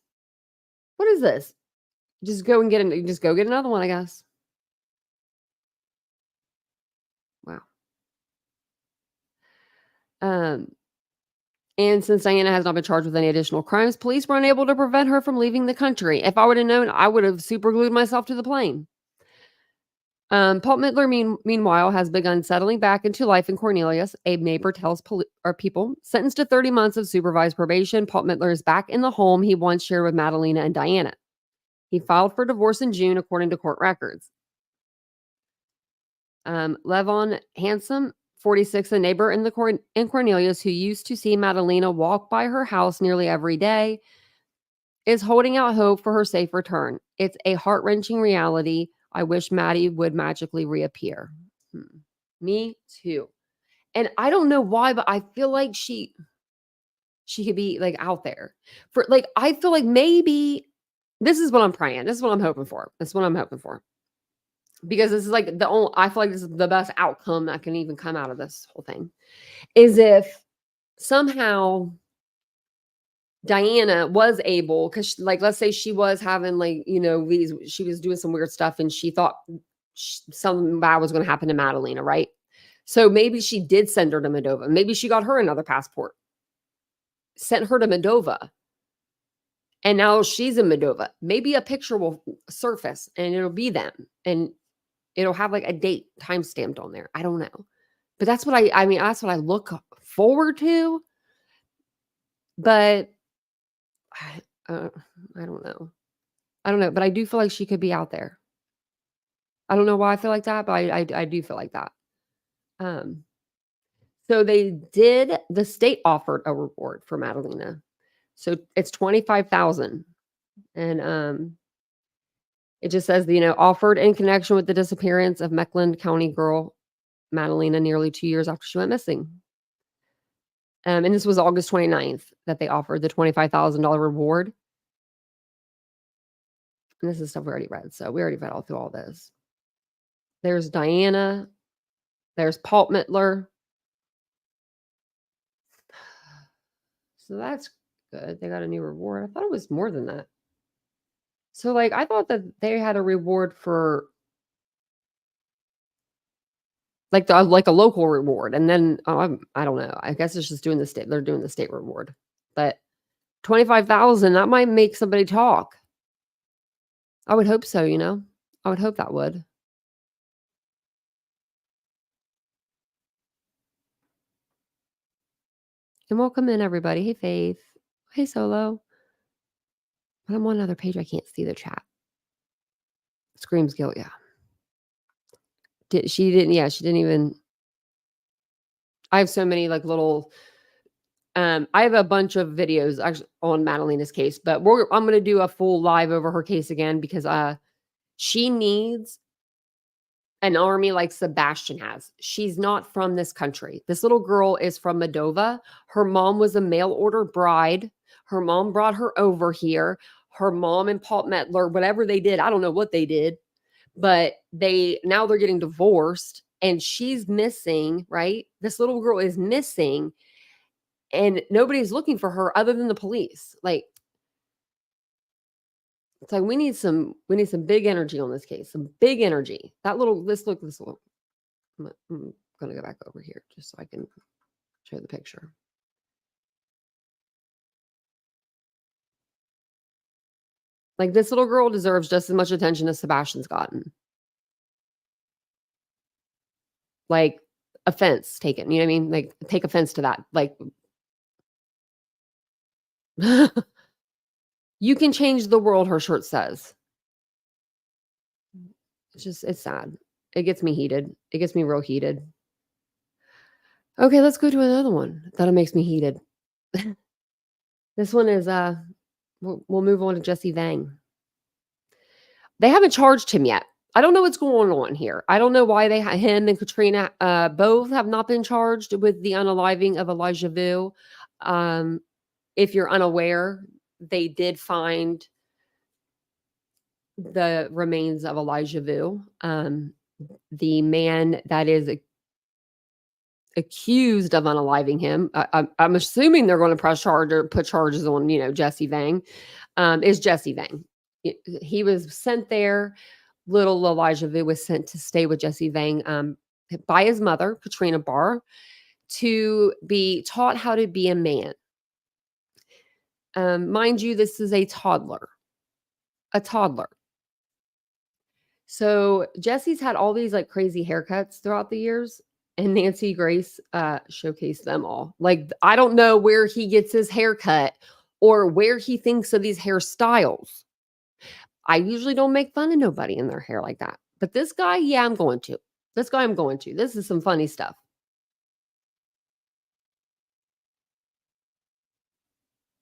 What is this? Just go get another one, I guess. Wow. And since Diana has not been charged with any additional crimes, police were unable to prevent her from leaving the country. If I would have known, I would have super glued myself to the plane. Paul Mittler, meanwhile, has begun settling back into life in Cornelius. A neighbor tells people sentenced to 30 months of supervised probation. Paul Mittler is back in the home he once shared with Madalina and Diana. He filed for divorce in June, according to court records. Levon Handsome, 46, a neighbor in Cornelius who used to see Madalina walk by her house nearly every day, is holding out hope for her safe return. It's a heart-wrenching reality. I wish Maddie would magically reappear. Me too. And I don't know why, but I feel like she could be like out there. I feel like maybe this is what I'm praying. This is what I'm hoping for. Because this is like I feel like this is the best outcome that can even come out of this whole thing, is if somehow Diana was able, because let's say she was having she was doing some weird stuff and she thought something bad was going to happen to Madalina, right? So maybe she did send her to Moldova. Maybe she got her another passport, sent her to Moldova, and now she's in Moldova. Maybe a picture will surface and it'll be them, and it'll have like a date time stamped on there. I don't know, but that's what that's what I look forward to. But I don't know. But I do feel like she could be out there. I don't know why I feel like that, but I do feel like that. So the state offered a reward for Madalina. So it's $25,000. And it just says, offered in connection with the disappearance of Mecklenburg County girl Madalina nearly 2 years after she went missing. And this was August 29th that they offered the $25,000 reward. And this is stuff we already read. So we already read all through all this. There's Diana. There's Paul Mittler. So that's good. They got a new reward. I thought it was more than that. So I thought that they had a reward for like a local reward. And then I don't know. I guess it's just doing the state. They're doing the state reward. But $25,000, that might make somebody talk. I would hope so, I would hope that would. And welcome in, everybody. Hey, Faith. Hey, Solo. But I'm on another page. I can't see the chat. Screams guilt, yeah. She didn't even. I have so many little. I have a bunch of videos actually on Madalina's case, but I'm going to do a full live over her case again because she needs an army like Sebastian has. She's not from this country. This little girl is from Moldova. Her mom was a mail order bride. Her mom brought her over here. Her mom and Paul Mittler, whatever they did, I don't know what they did, but now they're getting divorced and she's missing, right? This little girl is missing and nobody's looking for her other than the police. It's like we need some big energy on this case. Some big energy. This little. I'm gonna go back over here just so I can show the picture. Like, this little girl deserves just as much attention as Sebastian's gotten. Like, offense taken. You know what I mean? Like, take offense to that. Like, you can change the world, her shirt says. It's sad. It gets me heated. It gets me real heated. Okay, let's go to another one that makes me heated. This one is, we'll move on to Jesse Vang. They haven't charged him yet. I don't know what's going on here. I don't know why him and Katrina both have not been charged with the unaliving of Elijah Vue. If you're unaware, they did find the remains of Elijah Vue, the man that is accused of unaliving him. I'm assuming they're going to put charges on, Jesse Vang. Is Jesse Vang. He was sent there. Little Elijah Vue was sent to stay with Jesse Vang by his mother, Katrina Barr, to be taught how to be a man. Mind you, this is a toddler. So Jesse's had all these like crazy haircuts throughout the years, and Nancy Grace showcased them all. Like, I don't know where he gets his haircut or where he thinks of these hairstyles. I usually don't make fun of nobody in their hair like that. But this guy, yeah, I'm going to. This is some funny stuff.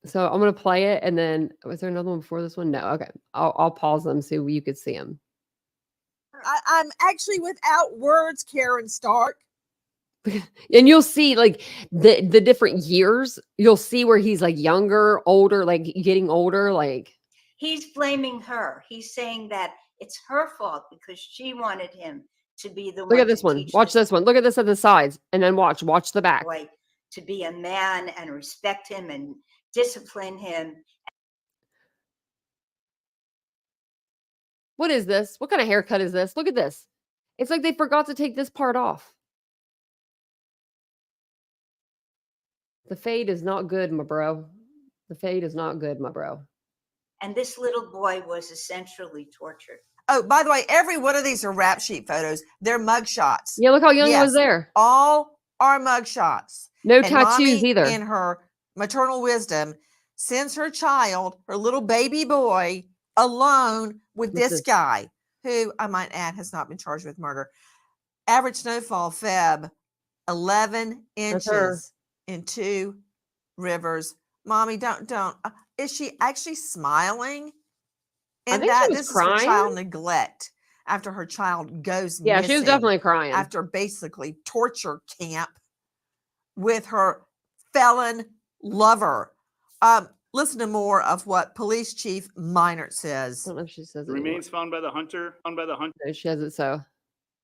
So I'm going to play it, and then, was there another one before this one? No. Okay. I'll pause them so you could see them. I'm actually without words, Karen Stark. And you'll see like the different years. You'll see where he's like younger, older, like getting older. Like, he's blaming her. He's saying that it's her fault because she wanted him to be the one. Look at this one. Watch this one. Look at this at the sides, and then watch the back. Boy, to be a man and respect him and discipline him. What is this? What kind of haircut is this? Look at this. It's like they forgot to take this part off. The fade is not good, my bro. The fade is not good, my bro. And this little boy was essentially tortured. Oh, by the way, every one of these are rap sheet photos. They're mug shots. Yeah, look how young he was there. All are mug shots. No And tattoos Mommy, either. in her maternal wisdom, sends her child, her little baby boy, alone with this guy, who I might add has not been charged with murder. Average snowfall, Feb, 11 inches in 2 rivers. Mommy, don't. Is she actually smiling? And that this crying. Is her child neglect after her child goes Yeah, missing. she was definitely crying. After basically torture camp with her felon lover. Listen to more of what Police Chief Minert says. I don't know if she says The remains found by the hunter. No, she has it, so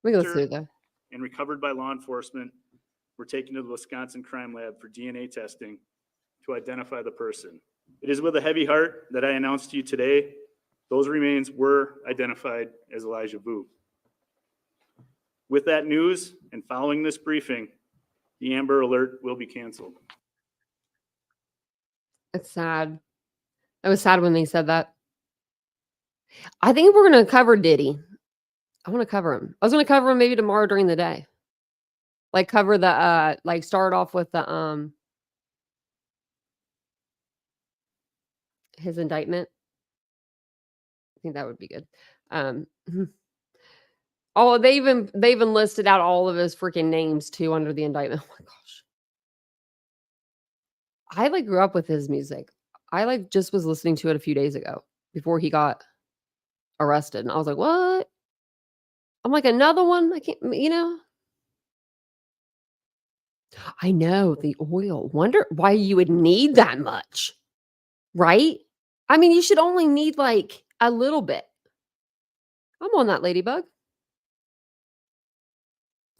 we can listen to that. And recovered by law enforcement were taken to the Wisconsin Crime Lab for DNA testing to identify the person. It is with a heavy heart that I announce to you today, those remains were identified as Elijah Vue. With that news and following this briefing, the Amber Alert will be canceled. It's sad. It was sad when they said that. I think we're going to cover Diddy. I want to cover him. I was going to cover him maybe tomorrow during the day. Like cover the, like start off with the, his indictment. I think that would be good. Oh, they even listed out all of his freaking names too under the indictment. Oh my gosh. I like grew up with his music. I like just was listening to it a few days ago before he got arrested. And I was like, what? I'm like, another one? I can't, I know, the oil. Wonder why you would need that much, right? I mean, you should only need like a little bit. I'm on that, Ladybug.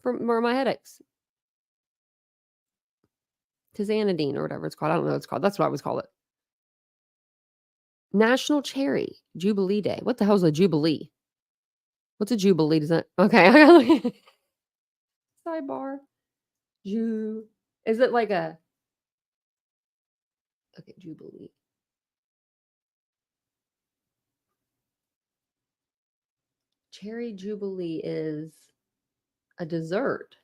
For my headaches. Tizanidine or whatever it's called. I don't know what it's called. That's what I always call it. National Cherry Jubilee Day. What the hell is a Jubilee? What's a Jubilee? Does that? Okay. I gotta look at sidebar. Is it like a? Okay, Jubilee. cherry jubilee is a dessert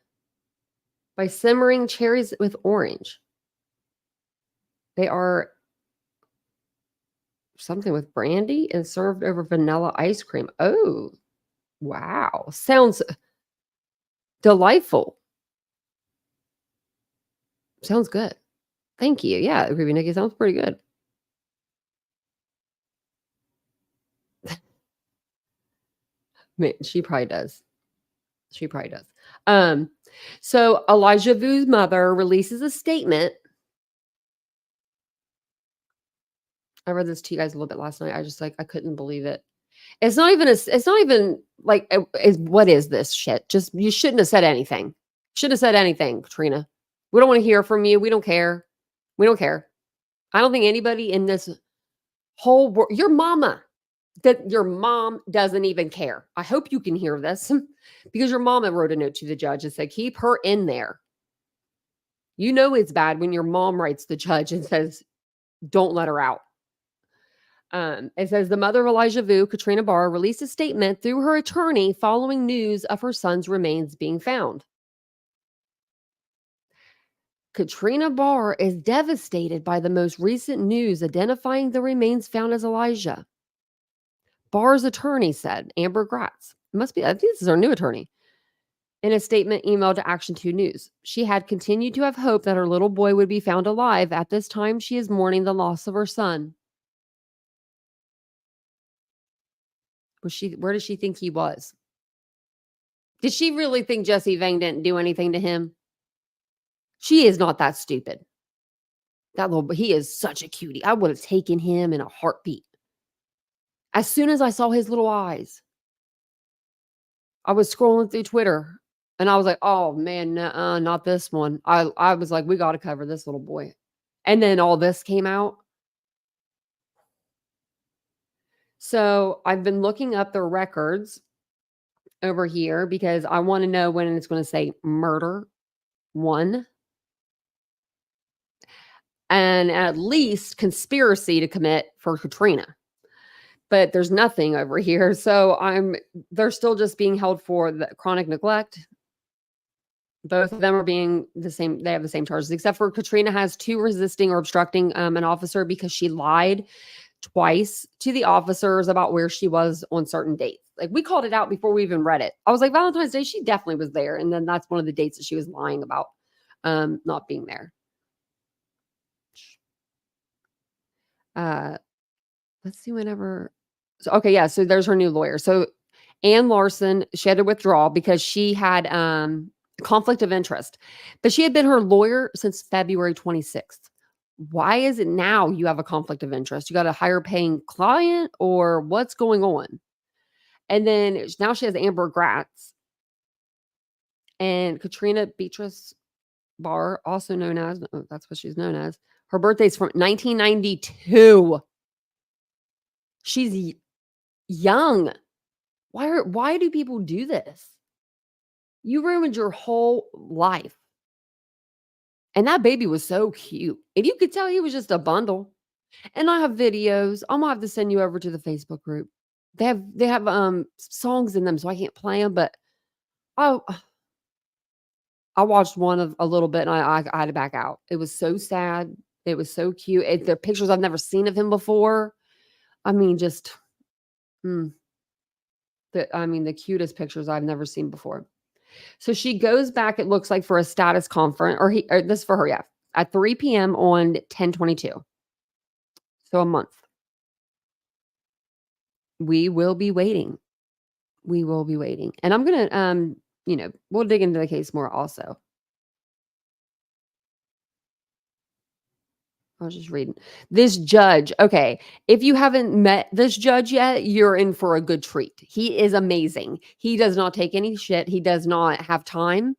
by simmering cherries with orange. They are something with brandy and served over vanilla ice cream. Oh, wow. Sounds delightful. Sounds good. Thank you. Yeah, Ruby Nikki sounds pretty good. Man, she probably does. She probably does. So Elijah Vue's mother releases a statement. I read this to you guys a little bit last night. I couldn't believe it. It's not even like, what is this shit? Just, you shouldn't have said anything. Shouldn't have said anything, Katrina. We don't want to hear from you. We don't care. We don't care. I don't think anybody in this whole world, your mama, that your mom doesn't even care. I hope you can hear this because your mama wrote a note to the judge and said, keep her in there. You know it's bad when your mom writes the judge and says, don't let her out. It says the mother of Elijah Vue, Katrina Barr, released a statement through her attorney following news of her son's remains being found. Katrina Barr is devastated by the most recent news identifying the remains found as Elijah. Barr's attorney said, Amber Gratz, I think this is our new attorney, in a statement emailed to Action 2 News. She had continued to have hope that her little boy would be found alive. At this time, she is mourning the loss of her son. Where does she think he was? Did she really think Jesse Vang didn't do anything to him? She is not that stupid. He is such a cutie. I would have taken him in a heartbeat. As soon as I saw his little eyes, I was scrolling through Twitter and I was like, oh man, not this one. I was like, we got to cover this little boy. And then all this came out. So I've been looking up the records over here because I want to know when it's going to say murder 1 and at least conspiracy to commit for Katrina. But there's nothing over here. So they're still just being held for the chronic neglect. Both of them are being the same. They have the same charges, except for Katrina has 2 resisting or obstructing an officer because she lied twice to the officers about where she was on certain dates. Like, we called it out before we even read it. I was like, Valentine's Day, she definitely was there. And then that's one of the dates that she was lying about not being there. Let's see whenever. So, okay, yeah. So there's her new lawyer. So Ann Larson, she had to withdraw because she had conflict of interest, but she had been her lawyer since February 26th. Why is it now you have a conflict of interest? You got a higher paying client or what's going on? And then now she has Amber Gratz and Katrina Beatrice Barr, also known as, that's what she's known as. Her birthday's from 1992. She's young. Why do people do this? You ruined your whole life. And that baby was so cute. And you could tell he was just a bundle. And I have videos. I'm gonna have to send you over to the Facebook group. They have songs in them, so I can't play them, but I watched one of a little bit and I had to back out. It was so sad. It was so cute. They're pictures I've never seen of him before. I mean, just the cutest pictures I've never seen before. So she goes back, it looks like, for a status conference, or this is for her, yeah, at 3 p.m. on 10/22. So a month. We will be waiting. We will be waiting. And I'm going to, we'll dig into the case more also. I was just reading. This judge, okay, if you haven't met this judge yet, you're in for a good treat. He is amazing. He does not take any shit. He does not have time.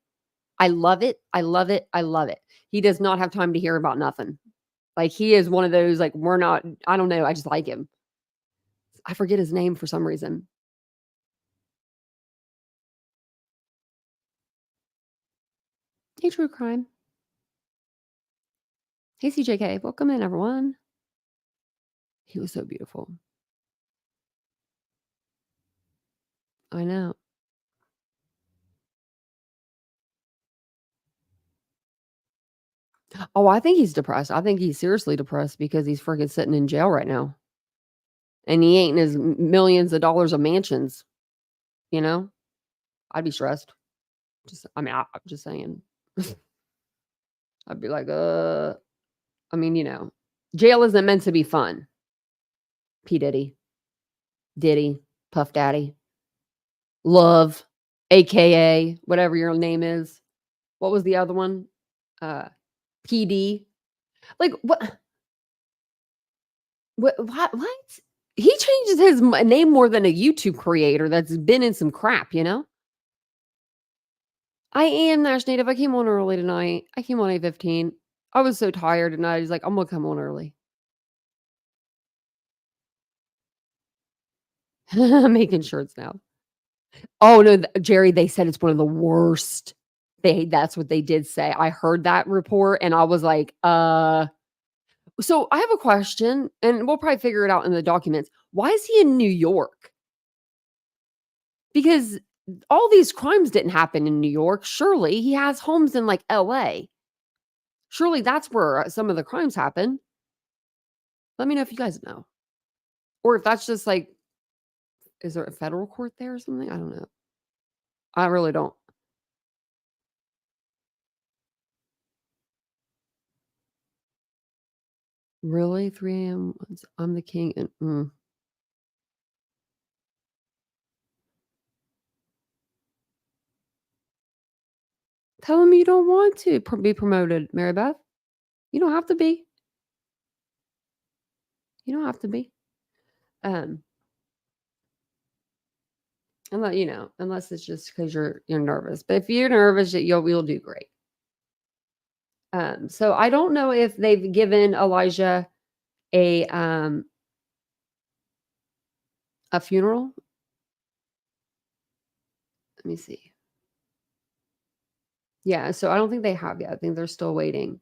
I love it. I love it. I love it. He does not have time to hear about nothing. Like, he is one of those, like, I don't know. I just like him. I forget his name for some reason. Hey, True Crime. Hey, CJK. Welcome in, everyone. He was so beautiful. I know. Oh, I think he's depressed. I think he's seriously depressed because he's freaking sitting in jail right now. And he ain't in his millions of dollars of mansions, you know? I'd be stressed. I'm just saying. I'd be like, I mean, jail isn't meant to be fun. P. Diddy, Puff Daddy, Love, AKA, whatever your name is. What was the other one? PD. Like, what? What? He changes his name more than a YouTube creator that's been in some crap, I am Nash Native. I came on early tonight. I came on 8:15. I was so tired tonight. He's like, I'm gonna come on early. I'm making shirts now. Oh no, Jerry, they said it's one of the worst. That's what they did say. I heard that report and I was like, so I have a question, and we'll probably figure it out in the documents. Why is he in New York? Because all these crimes didn't happen in New York. Surely he has homes in like LA. Surely that's where some of the crimes happen. Let me know if you guys know. Or if that's just like, is there a federal court there or something? I don't know. I really don't. Really? 3 a.m. I'm the king. And tell him you don't want to be promoted, Mary Beth. You don't have to be. You don't have to be. Unless it's just because you're nervous. But if you're nervous, you'll do great. So I don't know if they've given Elijah a funeral. Let me see. Yeah, so I don't think they have yet. I think they're still waiting.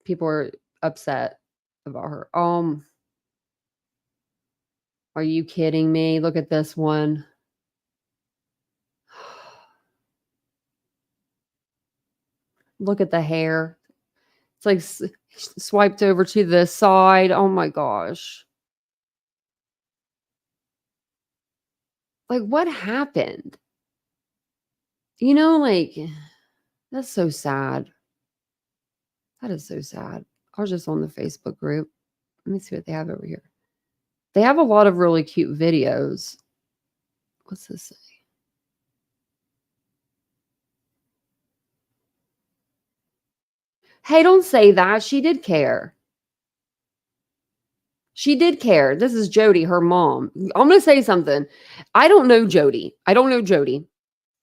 People are upset about her. Are you kidding me? Look at this one. Look at the hair. It's like swiped over to the side. Oh my gosh. Like, what happened? Like, that's so sad. That is so sad. I was just on the Facebook group. Let me see what they have over here. They have a lot of really cute videos. What's this say? Hey, don't say that. She did care. She did care. This is Jody, her mom. I'm going to say something. I don't know Jody.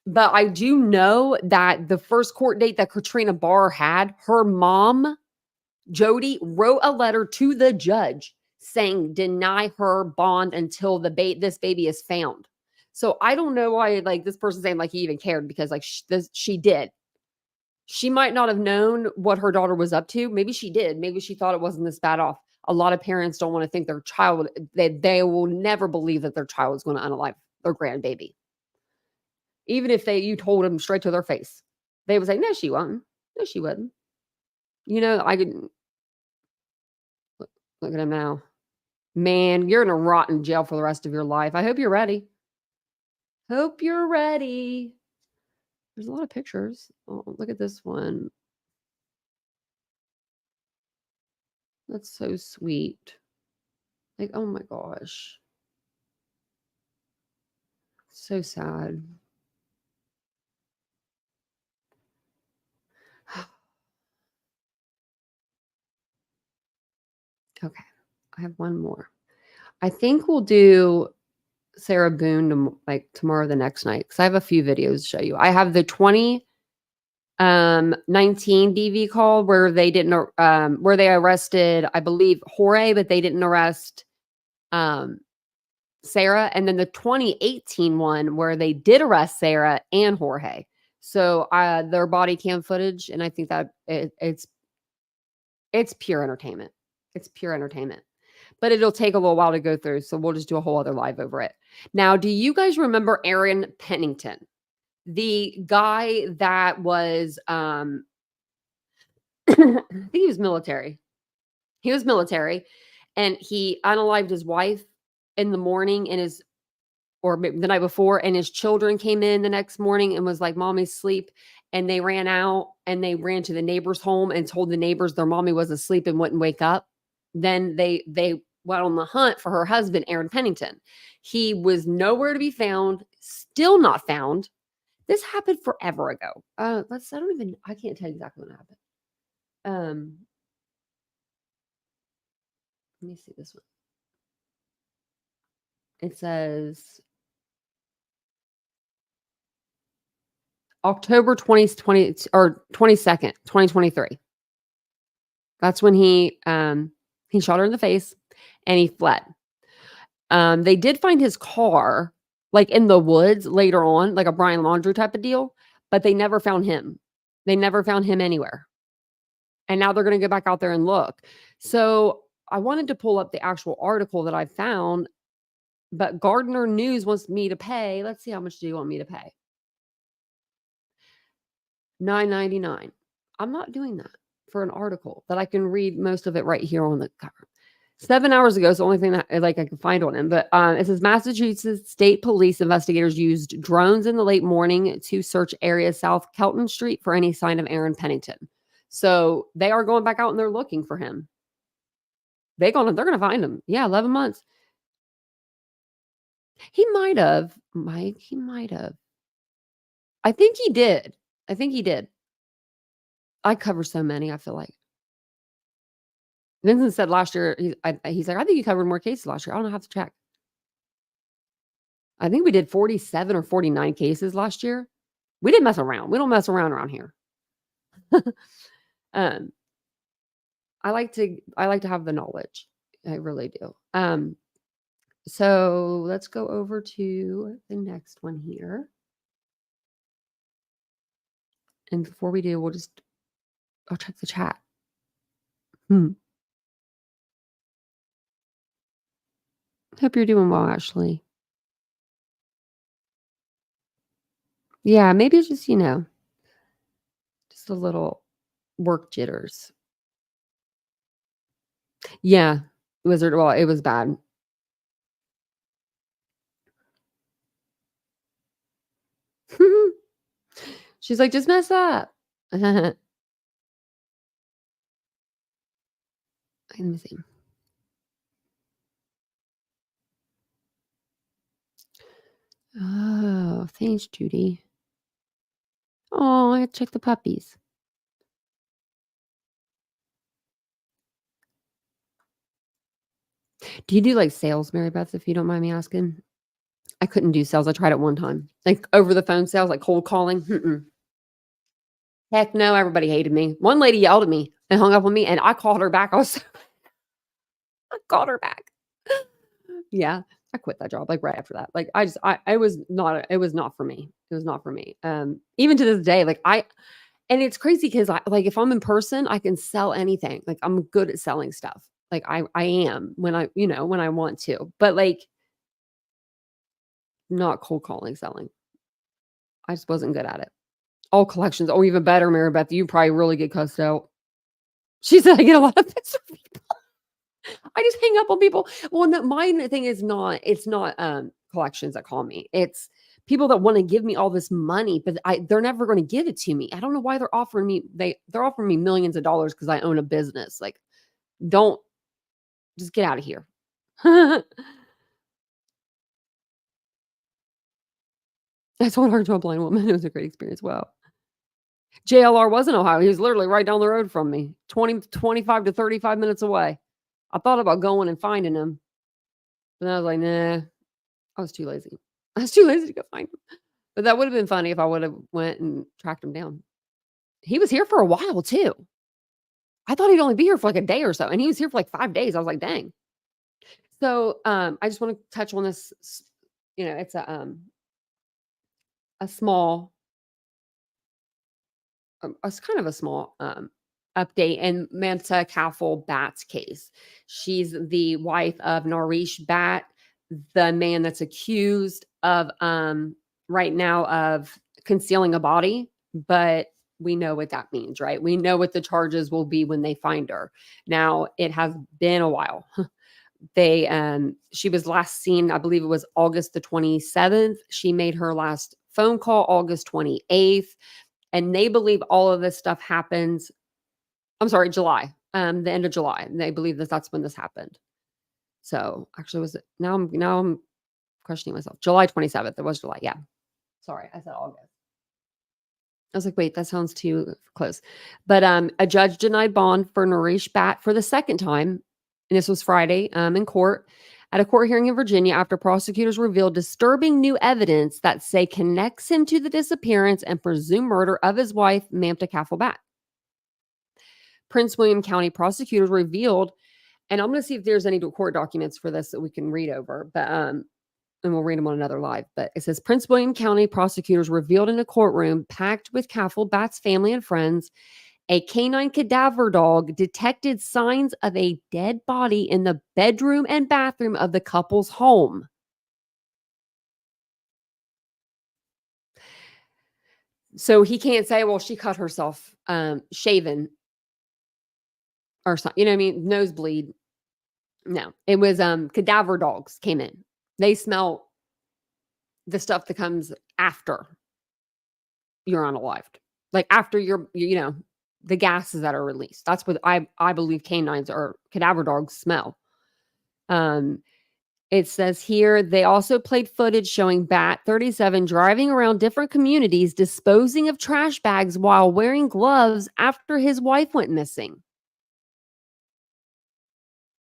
But I do know that the first court date that Katrina Barr had, her mom, Jody, wrote a letter to the judge saying deny her bond until this baby is found. So I don't know why this person saying he even cared, because she did. She might not have known what her daughter was up to. Maybe she did. Maybe she thought it wasn't this bad off. A lot of parents don't want to think their child, they will never believe that their child is going to unalive their grandbaby. Even if you told them straight to their face, they would say, no, she wasn't. No, she wouldn't. I could look at him now. Man, you're going to rot in jail for the rest of your life. I hope you're ready. Hope you're ready. There's a lot of pictures. Oh, look at this one. That's so sweet. Oh my gosh. So sad. Okay. I have one more. I think we'll do Sarah Boone tomorrow, the next night, because I have a few videos to show you. I have the 2019 DV call where they didn't where they arrested, I believe, Jorge, but they didn't arrest Sarah, and then the 2018 one where they did arrest Sarah and Jorge. So their body cam footage, and I think that it's It's pure entertainment. It's pure entertainment. But it'll take a little while to go through, so we'll just do a whole other live over it. Now, do you guys remember Aaron Pennington? The guy that was, I think he was military. He was military, and he unalived his wife in the morning or maybe the night before, and his children came in the next morning and was like, "Mommy's asleep." And they ran out and they ran to the neighbor's home and told the neighbors their mommy was asleep and wouldn't wake up. Then they went on the hunt for her husband, Aaron Pennington. He was nowhere to be found, still not found. This happened forever ago. I can't tell you exactly when it happened. Let me see this one. It says October 2020 or 22nd, 2023. That's when he shot her in the face and he fled. They did find his car like in the woods later on, like a Brian Laundrie type of deal, but they never found him. They never found him anywhere. And now they're going to go back out there and look. So I wanted to pull up the actual article that I found, but Gardner News wants me to pay. Let's see, how much do you want me to pay? $9.99. I'm not doing that for an article that I can read most of it right here on the cover. 7 hours ago is the only thing that I can find on him. But it says Massachusetts State Police investigators used drones in the late morning to search areas South Kelton Street for any sign of Aaron Pennington. So they are going back out and they're looking for him. They're going to find him. Yeah, 11 months. He might have, Mike. He might have. I think he did. I cover so many, I feel like. Vincent said last year, he's like, I think you covered more cases last year. I don't know how to check. I think we did 47 or 49 cases last year. We didn't mess around. We don't mess around here. I like to have the knowledge. I really do. So let's go over to the next one here. And before we do, I'll check the chat. Hope you're doing well, Ashley. Yeah, maybe it's just, just a little work jitters. Yeah, Wizard. Well, it was bad. She's like, just mess up. Let me see. Oh, thanks, Judy. Oh, I had to check the puppies. Do you do like sales, Mary Beth, if you don't mind me asking? I couldn't do sales. I tried it one time. Like over the phone sales, like cold calling. Heck no, everybody hated me. One lady yelled at me and hung up on me, and I called her back. I called her back. Yeah, I quit that job like right after that. Like it was not for me. It was not for me. Even to this day, and it's crazy because if I'm in person, I can sell anything. Like I'm good at selling stuff. Like I am when I want to, but not cold calling, selling. I just wasn't good at it. All collections. Oh, even better, Mary Beth. You probably really get cussed out. She said I get a lot of pissed off people. I just hang up on people. Well, no, my thing is it's not collections that call me. It's people that want to give me all this money, but they're never going to give it to me. I don't know why they're offering me. They're offering me millions of dollars because I own a business. Like, don't just get out of here. I sold her to a blind woman. It was a great experience. Wow. JLR was in Ohio. He was literally right down the road from me, 25 to 35 minutes away. I thought about going and finding him, but then I was like, nah, I was too lazy. I was too lazy to go find him. But that would have been funny if I would have went and tracked him down. He was here for a while too. I thought he'd only be here for like a day or so, and he was here for like 5 days. I was like, dang. So I just want to touch on this. It's a small. It's kind of a small update in Manta Kaffel Bat's case. She's the wife of Nesh Bat, the man that's accused of right now of concealing a body, but we know what that means, right? We know what the charges will be when they find her. Now, it has been a while. She was last seen, I believe it was August the 27th. She made her last phone call August 28th, and they believe all of this stuff happens. I'm sorry, July, the end of July. And they believe that that's when this happened. So actually, was it now I'm questioning myself. July 27th. It was July. Yeah. Sorry, I said August. I was like, wait, that sounds too close. But a judge denied bond for Nesh Bat for the second time. And this was Friday in court at a court hearing in Virginia after prosecutors revealed disturbing new evidence that say connects him to the disappearance and presumed murder of his wife, Mamta Kaffel Bat. Prince William County prosecutors revealed, and I'm going to see if there's any court documents for this that we can read over, but and we'll read them on another live. But it says Prince William County prosecutors revealed in a courtroom packed with Kaffel Bat's family and friends, a canine cadaver dog detected signs of a dead body in the bedroom and bathroom of the couple's home. So he can't say, well, she cut herself shaven or something. You know what I mean? Nosebleed. No, it was cadaver dogs came in. They smell the stuff that comes after you're unalived. Like after the gases that are released. That's what I believe canines or cadaver dogs smell. It says here they also played footage showing Bat 37 driving around different communities disposing of trash bags while wearing gloves after his wife went missing.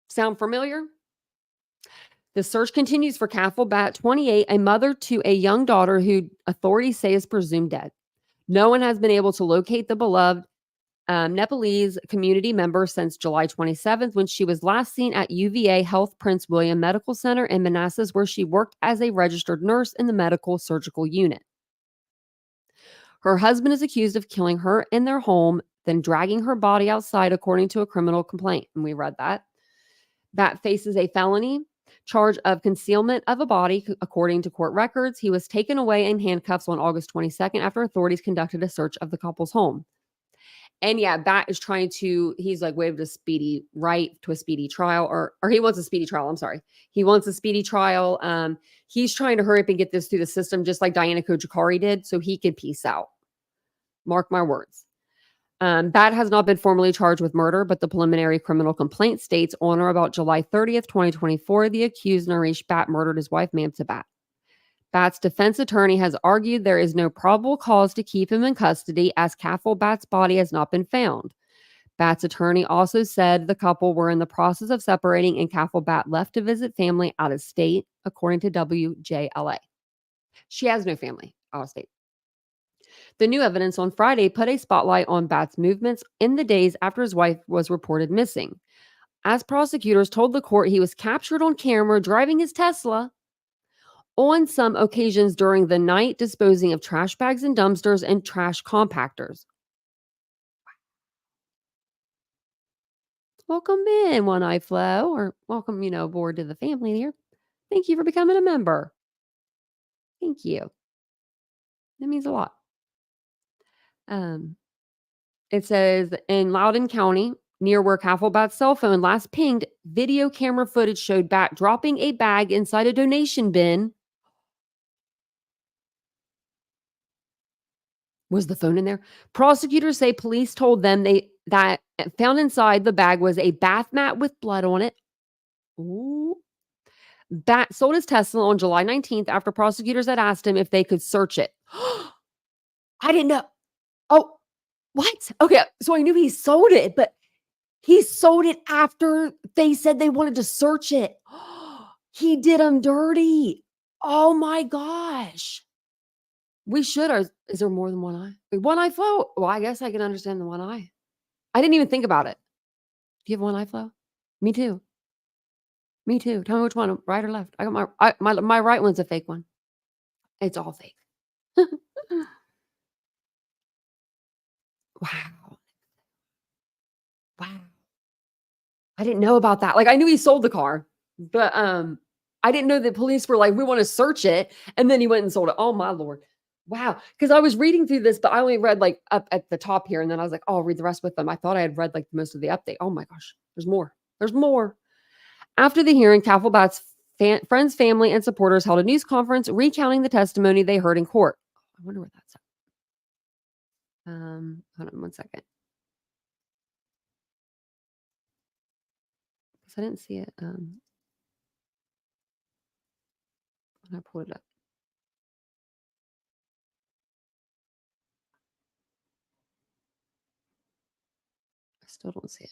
Sound familiar? The search continues for Kaffel Bat, 28, a mother to a young daughter who authorities say is presumed dead. No one has been able to locate the beloved Nepalese community member since July 27th, when she was last seen at UVA Health Prince William Medical Center in Manassas, where she worked as a registered nurse in the medical surgical unit. Her husband is accused of killing her in their home, then dragging her body outside, according to a criminal complaint. And we read that. Bat faces a felony charge of concealment of a body, according to court records. He was taken away in handcuffs on August 22nd after authorities conducted a search of the couple's home. And yeah, Bat is he's like waived a speedy trial, or he wants a speedy trial. I'm sorry. He wants a speedy trial. He's trying to hurry up and get this through the system, just like Diana Cojocari did, so he could peace out. Mark my words. Bat has not been formally charged with murder, but the preliminary criminal complaint states on or about July 30th, 2024, the accused Nesh Bat murdered his wife, Mamta Bat. Bat's defense attorney has argued there is no probable cause to keep him in custody as Kaffel Bat's body has not been found. Bat's attorney also said the couple were in the process of separating and Kaffel Bat left to visit family out of state, according to WJLA. She has no family out of state. The new evidence on Friday put a spotlight on Bat's movements in the days after his wife was reported missing. As prosecutors told the court, he was captured on camera driving his Tesla on some occasions during the night, disposing of trash bags and dumpsters and trash compactors. Welcome in, One Eye Flo, or welcome, aboard to the family here. Thank you for becoming a member. Thank you. That means a lot. It says in Loudoun County, near where Kaffel Bat's cell phone last pinged, video camera footage showed Bat dropping a bag inside a donation bin. Was the phone in there? Prosecutors say police told them that found inside the bag was a bath mat with blood on it. Ooh. Bat sold his Tesla on July 19th after prosecutors had asked him if they could search it. I didn't know. Oh, what? Okay, so I knew he sold it, but he sold it after they said they wanted to search it. He did them dirty. Oh my gosh. We should. Is there more than one eye? One eye Flo? Well, I guess I can understand the one eye. I didn't even think about it. Do you have one eye Flo? Me too. Me too. Tell me which one, right or left. I got my right one's a fake one. It's all fake. Wow. Wow. I didn't know about that. Like, I knew he sold the car, but I didn't know that police were like, we want to search it. And then he went and sold it. Oh my Lord. Wow. Because I was reading through this, but I only read like up at the top here. And then I was like, oh, I'll read the rest with them. I thought I had read like most of the update. Oh my gosh. There's more. There's more. After the hearing, Kaffelbat's friends, family, and supporters held a news conference recounting the testimony they heard in court. I wonder what that's at. Hold on one second. I didn't see it. I pulled it up. I still don't see it.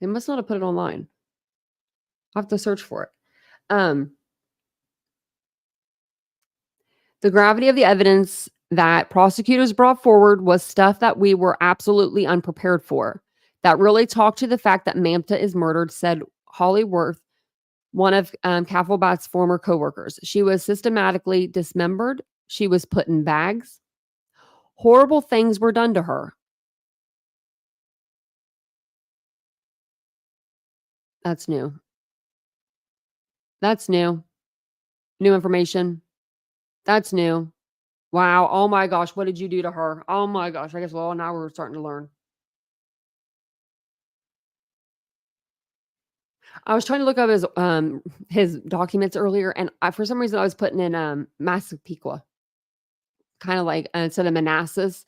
They must not have put it online. I'll have to search for it. The gravity of the evidence that prosecutors brought forward was stuff that we were absolutely unprepared for. That really talked to the fact that Mamta is murdered, said Holly Worth, one of Kaffelbat's former coworkers. She was systematically dismembered. She was put in bags. Horrible things were done to her. That's new. That's new. New information. That's new. Wow. Oh my gosh. What did you do to her? Oh my gosh. I guess, well, now we're starting to learn. I was trying to look up his documents earlier, and for some reason I was putting in Massapequa, kind of like instead of Manassas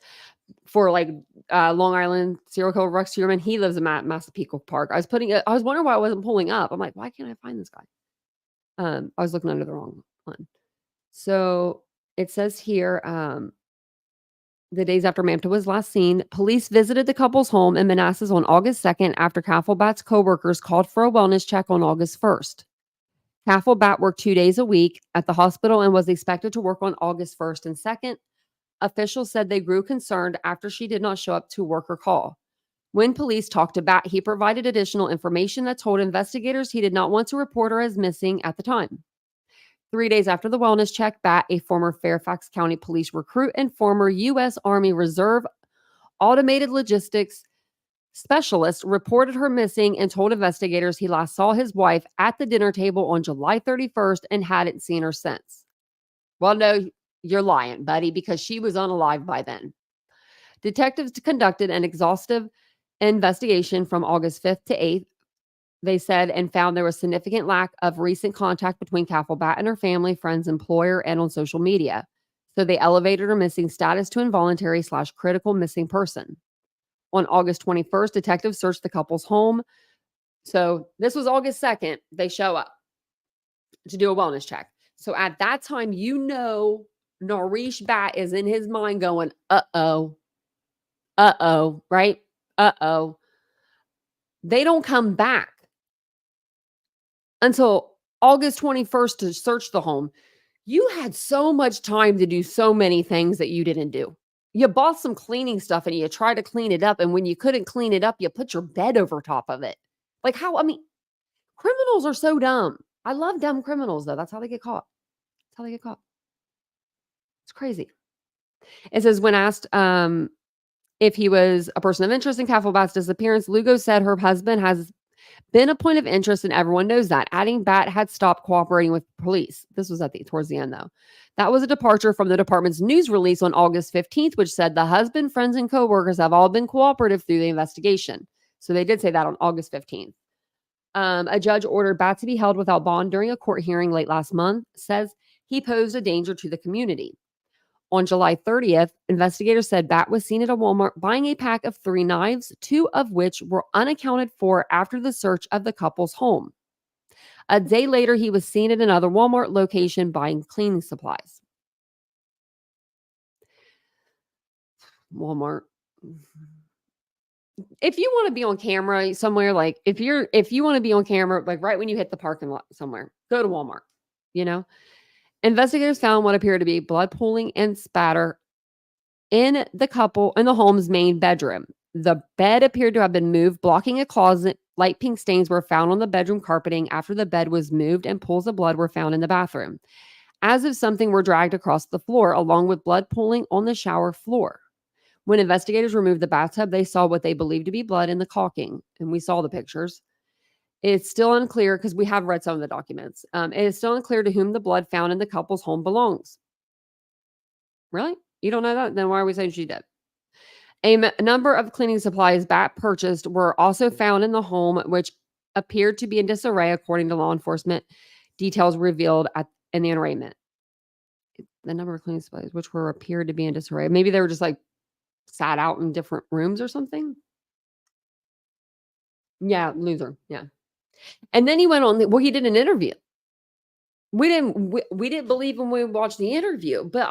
for like Long Island serial killer Rex Heuermann. He lives in Massapequa Park. I was wondering why I wasn't pulling up. I'm like, why can't I find this guy? I was looking under the wrong one. So it says here, the days after Mamta was last seen, police visited the couple's home in Manassas on August 2nd after Kaffelbat's coworkers called for a wellness check on August 1st. Kaffelbat worked 2 days a week at the hospital and was expected to work on August 1st and 2nd. Officials said they grew concerned after she did not show up to work or call. When police talked to Bat, he provided additional information that told investigators he did not want to report her as missing at the time. 3 days after the wellness check, Bat, a former Fairfax County Police recruit and former U.S. Army Reserve automated logistics specialist, reported her missing and told investigators he last saw his wife at the dinner table on July 31st and hadn't seen her since. Well, no, you're lying, buddy, because she was unalive by then. Detectives conducted an exhaustive investigation from August 5th to 8th, they said, and found there was significant lack of recent contact between Kaffelbat and her family, friends, employer, and on social media. So they elevated her missing status to involuntary/critical missing person. On August 21st, detectives searched the couple's home. So this was August 2nd. They show up to do a wellness check. So at that time, Nesh Bat is in his mind going, uh-oh, right? Uh-oh. They don't come back until August 21st to search the home. You had so much time to do so many things that you didn't do. You bought some cleaning stuff and you tried to clean it up. And when you couldn't clean it up, you put your bed over top of it. Like criminals are so dumb. I love dumb criminals, though. That's how they get caught. That's how they get caught. It's crazy. It says, when asked if he was a person of interest in Kaffelbat's disappearance, Lugo said her husband has been a point of interest and everyone knows that, adding Bat had stopped cooperating with police. This was towards the end, though. That was a departure from the department's news release on August 15th, which said the husband, friends, and coworkers have all been cooperative through the investigation. So they did say that on August 15th. A judge ordered Bat to be held without bond during a court hearing late last month, says he posed a danger to the community. On July 30th, investigators said Bat was seen at a Walmart buying a pack of 3 knives, 2 of which were unaccounted for after the search of the couple's home. A day later, he was seen at another Walmart location buying cleaning supplies. Walmart. If you want to be on camera somewhere, like if you want to be on camera, like right when you hit the parking lot somewhere, go to Walmart, Investigators found what appeared to be blood pooling and spatter in the home's main bedroom. The bed appeared to have been moved, blocking a closet. Light pink stains were found on the bedroom carpeting after the bed was moved, and pools of blood were found in the bathroom, as if something were dragged across the floor, along with blood pooling on the shower floor. When investigators removed the bathtub, they saw what they believed to be blood in the caulking, and we saw the pictures. It's still unclear because we have read some of the documents. It is still unclear to whom the blood found in the couple's home belongs. Really? You don't know that? Then why are we saying she did? A number of cleaning supplies Bat purchased were also found in the home, which appeared to be in disarray, according to law enforcement. Details revealed in the arraignment. The number of cleaning supplies, which were appeared to be in disarray. Maybe they were just like sat out in different rooms or something. Yeah, loser. Yeah. And then he went on. Well, he did an interview. We didn't believe when we watched the interview, but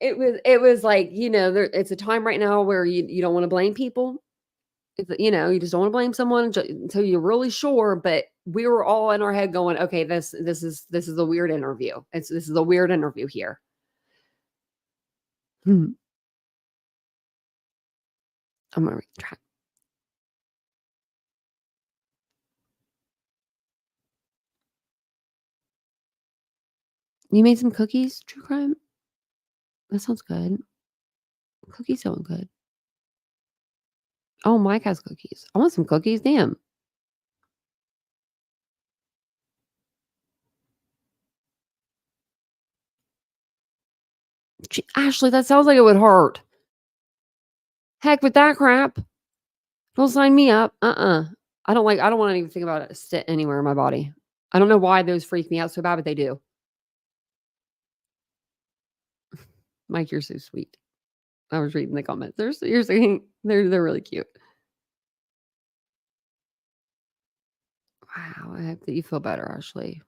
it was like, it's a time right now where you don't want to blame people. You just don't want to blame someone until you're really sure. But we were all in our head going, okay, this is a weird interview. This is a weird interview here. I'm gonna retract. You made some cookies, True Crime? That sounds good. Cookies sound good. Oh, Mike has cookies. I want some cookies. Damn. Ashley, that sounds like it would hurt. Heck with that crap. Don't sign me up. I don't want to even think about it sit anywhere in my body. I don't know why those freak me out so bad, but they do. Mike, you're so sweet. I was reading the comments. You're saying they're really cute. Wow, I hope that you feel better, Ashley.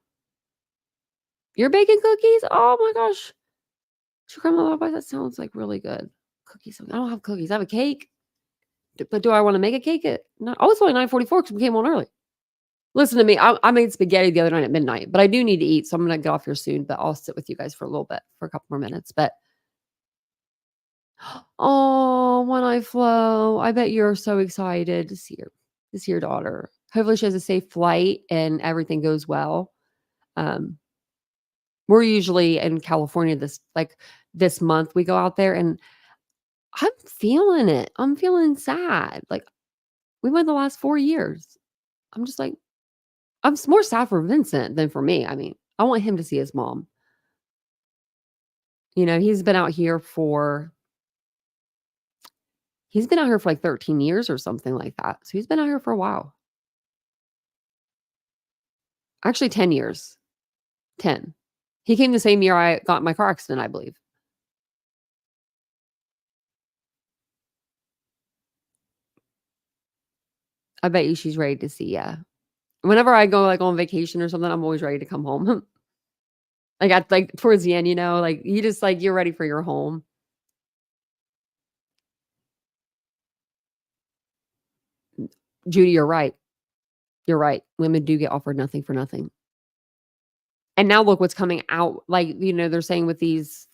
You're baking cookies? Oh my gosh. That sounds like really good. Cookies. I don't have cookies. I have a cake. But do I want to make a cake? No. Oh, it's only 9:44 because we came on early. Listen to me. I made spaghetti the other night at midnight, but I do need to eat, so I'm going to get off here soon. But I'll sit with you guys for a little bit, for a couple more minutes. But oh, One Eye Flo, I bet you're so excited to see your daughter. Hopefully, she has a safe flight and everything goes well. We're usually in California this month. We go out there, and I'm feeling it. I'm feeling sad. Like we went the last 4 years. I'm just like, I'm more sad for Vincent than for me. I mean, I want him to see his mom. He's been out here for like 13 years or something like that. So he's been out here for a while. Actually, 10 years. 10. He came the same year I got in my car accident, I believe. I bet you she's ready to see ya. Whenever I go on vacation or something, I'm always ready to come home. Towards the end, you just you're ready for your home. Judy, you're right. You're right. Women do get offered nothing for nothing. And now look what's coming out. They're saying with these,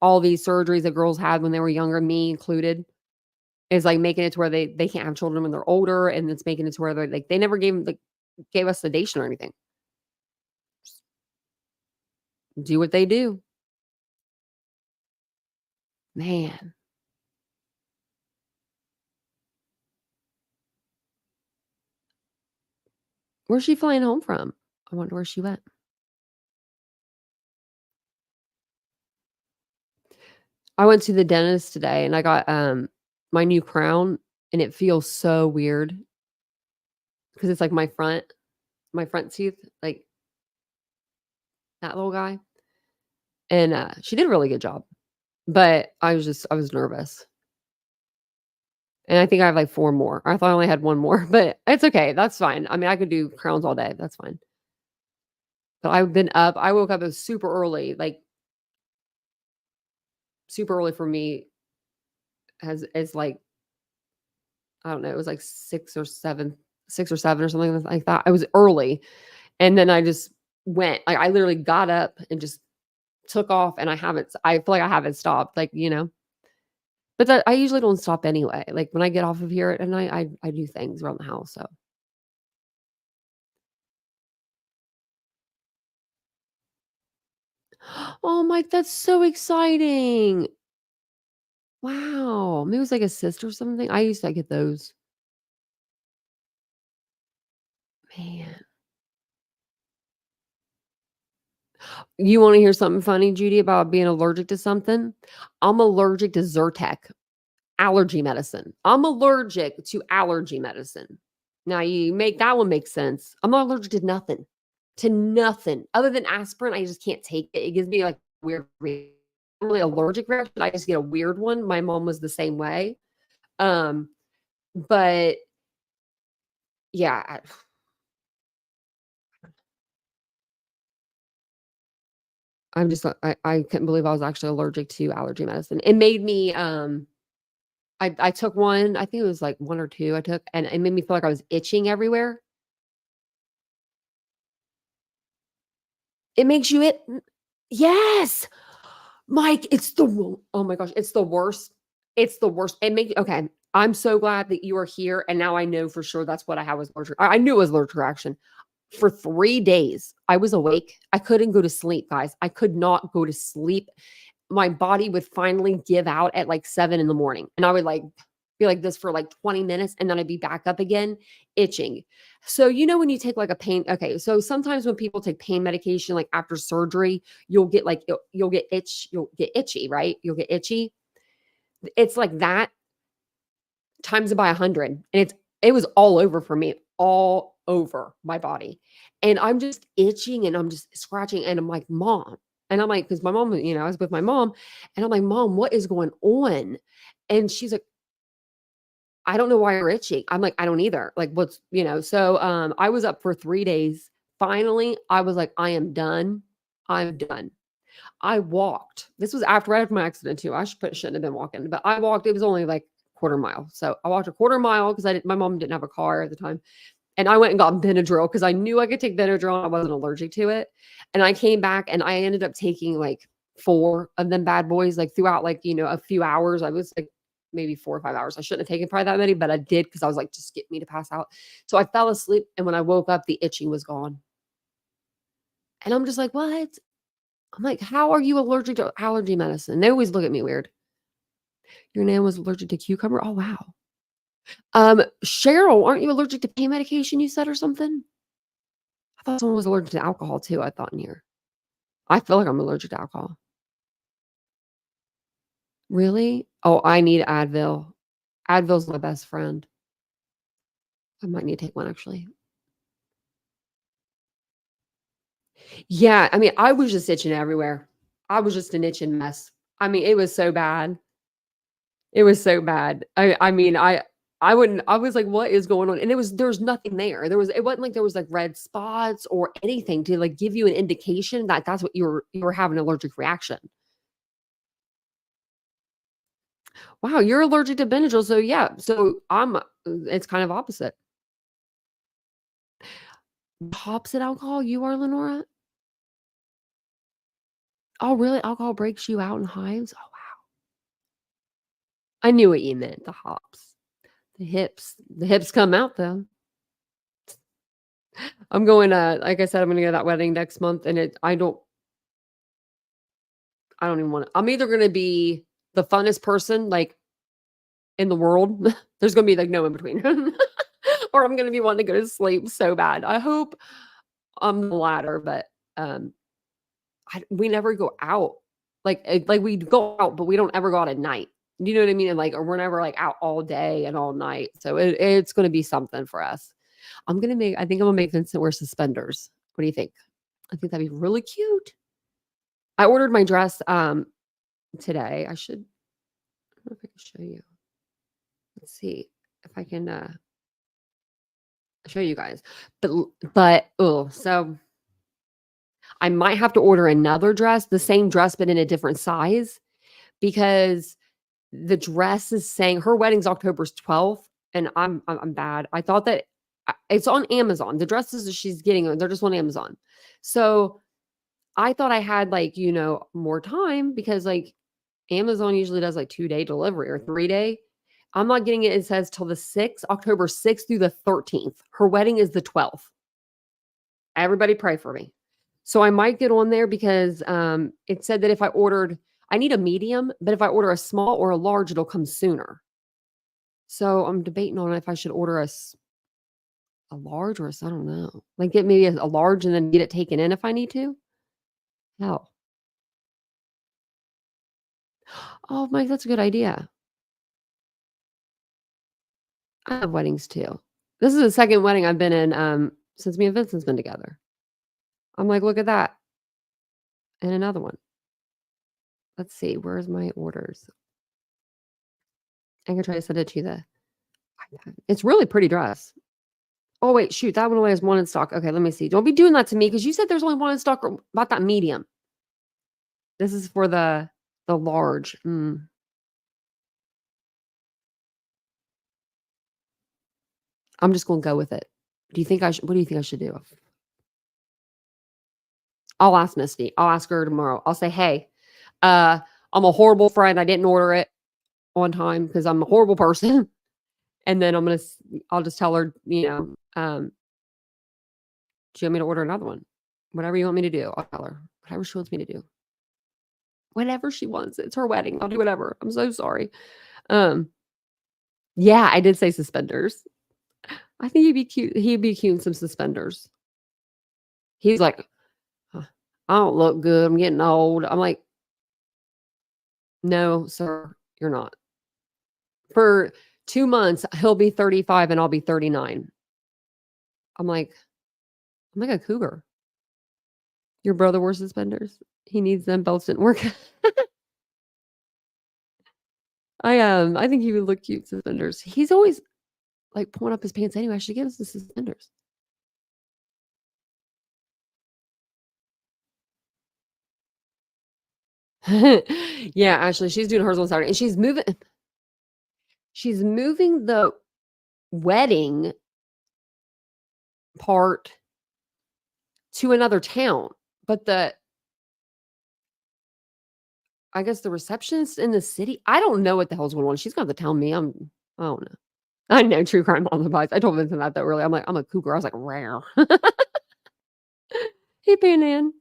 all these surgeries that girls had when they were younger, me included, is making it to where they can't have children when they're older. And it's making it to where they're they never gave us sedation or anything. Do what they do. Man. Where's she flying home from? I wonder where she went. I went to the dentist today and I got my new crown, and it feels so weird because it's my front teeth, that little guy. And she did a really good job, but I was nervous. And I think I have 4 more. I thought I only had 1 more, but it's okay. That's fine. I mean, I could do crowns all day. That's fine. But I've been up. I woke up super early, super early for me is I don't know, it was 6 or 7 or something like that. I was early. And then I just went, I literally got up and just took off, and I feel like I haven't stopped, but I usually don't stop anyway. When I get off of here at night, I do things around the house. So oh, Mike, that's so exciting. Wow. Maybe it was like a cyst or something. I used to get those. Man. You want to hear something funny, Judy, about being allergic to something? I'm allergic to Zyrtec, allergy medicine. I'm allergic to allergy medicine. Now you make that one make sense. I'm not allergic to nothing other than aspirin. I just can't take it. It gives me like weird, really allergic reaction. I just get a weird one. My mom was the same way. But yeah, I'm just I couldn't believe I was actually allergic to allergy medicine. It made me I took one, I think it was like 1 or 2 I took, and it made me feel like I was itching everywhere. It makes you it yes! Mike, it's oh my gosh, it's the worst. It's the worst. It makes okay, I'm so glad that you are here, and now I know for sure that's what I had was allergic. I knew it was allergic reaction. For 3 days, I was awake. I couldn't go to sleep, guys. I could not go to sleep. My body would finally give out at like 7 in the morning, and I would like be like this for like 20 minutes, and then I'd be back up again, itching. So, you know, when you take like a pain, okay, so sometimes when people take pain medication, like after surgery, you'll get like, you'll get itchy, right? You'll get itchy. It's like that times it by 100. And it was all over for me, all over my body. And I'm just itching and I'm just scratching. And I'm like, Mom. And I'm like, because my mom, you know, I was with my mom and I'm like, Mom, what is going on? And she's like, I don't know why you're itching. I'm like, I don't either. Like, what's, you know, so I was up for 3 days. Finally, I was like, I am done. I'm done. I walked. This was right after my accident too. Shouldn't have been walking, but I walked. It was only like quarter mile. So I walked a quarter mile because my mom didn't have a car at the time. And I went and got Benadryl because I knew I could take Benadryl. I wasn't allergic to it. And I came back and I ended up taking like 4 of them bad boys, like throughout like, you know, a few hours. I was like maybe 4 or 5 hours. I shouldn't have taken probably that many, but I did because I was like, just get me to pass out. So I fell asleep. And when I woke up, the itching was gone. And I'm just like, what? I'm like, how are you allergic to allergy medicine? They always look at me weird. Your nan was allergic to cucumber? Oh, wow. Cheryl, aren't you allergic to pain medication, you said, or something? I thought someone was allergic to alcohol too, I thought in here. I feel like I'm allergic to alcohol. Really? Oh, I need Advil. Advil's my best friend. I might need to take one actually. Yeah, I mean, I was just itching everywhere. I was just an itching mess. I mean, it was so bad. It was so bad. I mean, I wouldn't I was like, what is going on? And there's nothing there. It wasn't like there was like red spots or anything to like give you an indication that that's what you were having an allergic reaction. Wow, you're allergic to Benadryl. So yeah, so it's kind of opposite. Opposite alcohol, you are, Lenora? Oh, really? Alcohol breaks you out in hives? Oh, wow. I knew what you meant, the hops. The hips come out though. I'm going like I said, I'm gonna go to that wedding next month and I don't even want to. I'm either gonna be the funnest person like in the world. There's gonna be like no in between. Or I'm gonna be wanting to go to sleep so bad. I hope I'm the latter, but we never go out. Like we go out, but we don't ever go out at night. You know what I mean? And like, or we're never like out all day and all night. So it's going to be something for us. I think I'm going to make Vincent wear suspenders. What do you think? I think that'd be really cute. I ordered my dress today. I don't know if I can show you. Let's see if I can show you guys. But so I might have to order another dress, the same dress, but in a different size because the dress is saying her wedding's October 12th and I'm bad. I thought that it's on Amazon. The dresses that she's getting, they're just on Amazon. So I thought I had like, you know, more time because like Amazon usually does like 2-day delivery or 3-day. I'm not getting it. It says till the 6th, October 6th through the 13th. Her wedding is the 12th. Everybody pray for me. So I might get on there because it said that if I ordered, I need a medium, but if I order a small or a large, it'll come sooner. So I'm debating on if I should order a large or I don't know. Like get maybe a large and then get it taken in if I need to. Hell. Oh, Mike, that's a good idea. I have weddings too. This is the second wedding I've been in since me and Vincent's been together. I'm like, look at that. And another one. Let's see. Where's my orders? I can try to send it to the iPad. It's really pretty dress. Oh, wait, shoot. That one only has one in stock. Okay, let me see. Don't be doing that to me because you said there's only one in stock about that medium. This is for the large. I'm just going to go with it. Do you think I should? What do you think I should do? I'll ask Misty. I'll ask her tomorrow. I'll say, hey, I'm a horrible friend. I didn't order it on time because I'm a horrible person. And then I'll just tell her, do you want me to order another one? Whatever you want me to do, I'll tell her. Whatever she wants me to do. Whatever she wants. It's her wedding. I'll do whatever. I'm so sorry. Yeah, I did say suspenders. I think he'd be cute. He'd be cute in some suspenders. He's like, I don't look good. I'm getting old. I'm like, no, sir, you're not. For 2 months, he'll be 35 and I'll be 39. I'm like a cougar. Your brother wears suspenders. He needs them. Belts didn't work. I think he would look cute in suspenders. He's always like pulling up his pants anyway. I should get us the suspenders. Yeah, actually, she's doing hers on Saturday, and she's moving the wedding part to another town, but I guess the receptionist in the city. I don't know what the hell's going on. She's gonna have to tell me. I don't know. I know true crime on the bites. I told Vincent that earlier. I'm like, I'm a cougar. I was like, rare. Hey, Panan.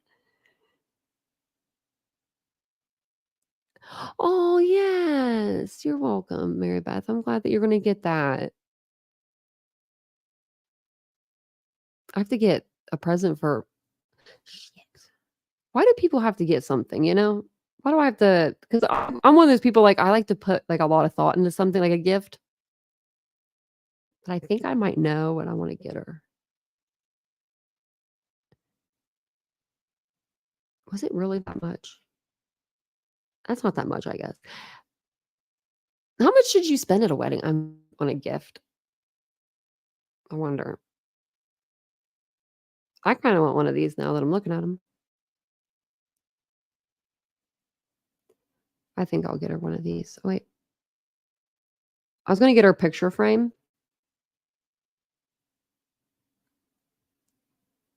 Oh, yes. You're welcome, Mary Beth. I'm glad that you're going to get that. I have to get a present for shit. Why do people have to get something, Why do I have to? Because I'm one of those people, like, I like to put, like, a lot of thought into something, like a gift. But I think I might know what I want to get her. Was it really that much? That's not that much, I guess. How much should you spend at a wedding on a gift? I wonder. I kind of want one of these now that I'm looking at them. I think I'll get her one of these. Oh, wait. I was going to get her a picture frame.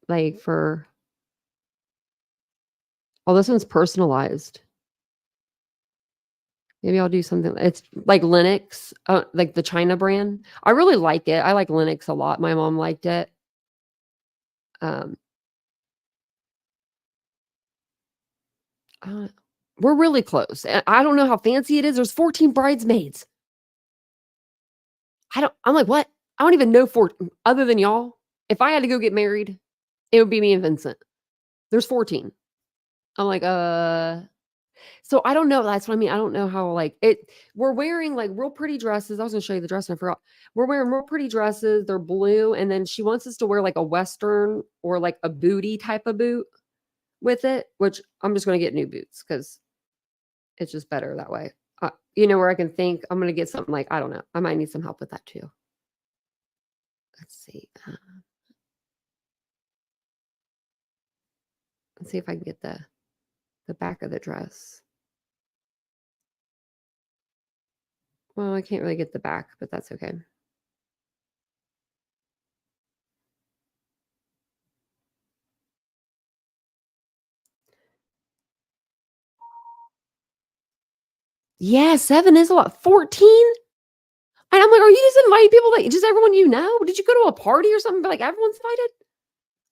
Like for... Oh, this one's personalized. Maybe I'll do something. It's like Linux, like the China brand. I really like it. I like Linux a lot. My mom liked it. We're really close. I don't know how fancy it is. There's 14 bridesmaids. I'm like, what? I don't even know other than y'all. If I had to go get married, it would be me and Vincent. There's 14. I'm like, so I don't know. That's what I mean. I don't know how we're wearing like real pretty dresses. I was gonna show you the dress and I forgot. We're wearing real pretty dresses. They're blue. And then she wants us to wear like a Western or like a booty type of boot with it, which I'm just gonna get new boots because it's just better that way. Where I can think I'm gonna get something like, I don't know. I might need some help with that too. Let's see. Let's see if I can get the back of the dress. Well, I can't really get the back, but that's okay. Yeah, 7 is a lot. 14? And I'm like, are you just inviting people, like just everyone you know? Did you go to a party or something? But like everyone's invited?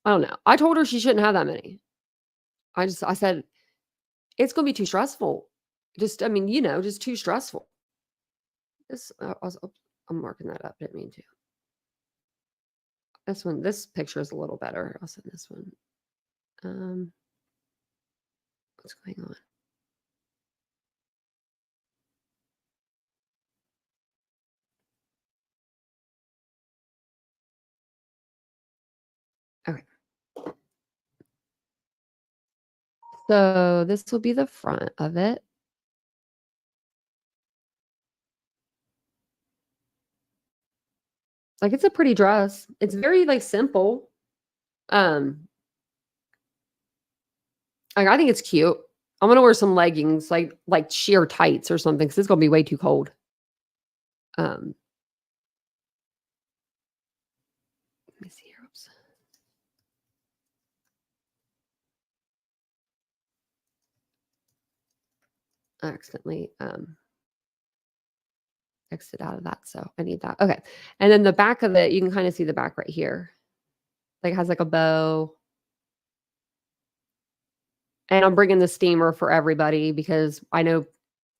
I don't know. I told her she shouldn't have that many. I said, it's going to be too stressful. Just, I mean, you know, just too stressful. This, I'm marking that up. Didn't mean to. This one, this picture is a little better. I'll send this one. What's going on? Okay. So this will be the front of it. Like, it's a pretty dress. It's very like simple. Like, I think it's cute. I'm gonna wear some leggings, like sheer tights or something, because it's gonna be way too cold. Let me see here. Oops. I accidentally exit out of that, so I need that. Okay, and then the back of it, you can kind of see the back right here. Like, it has like a bow. And I'm bringing the steamer for everybody because I know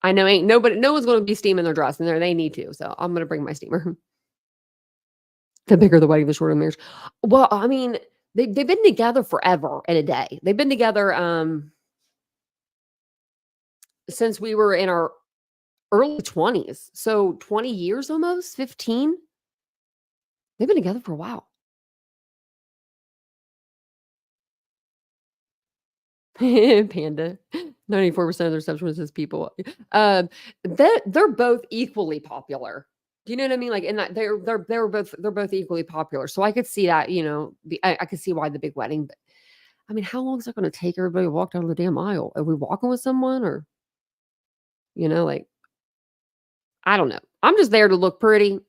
ain't nobody, no one's going to be steaming their dress, and they need to. So I'm going to bring my steamer. The bigger the wedding, the shorter the marriage. Well, I mean, they've been together forever and a day. They've been together since we were in our early 20s. So 20 years almost, 15. They've been together for a while. Panda. 94% of their receptionists is people. They're both equally popular. Do you know what I mean? Like, in that they're both equally popular. So I could see that, you know, I could see why the big wedding. But I mean, how long is that going to take everybody to walk down the damn aisle? Are we walking with someone, or, you know, like, I don't know. I'm just there to look pretty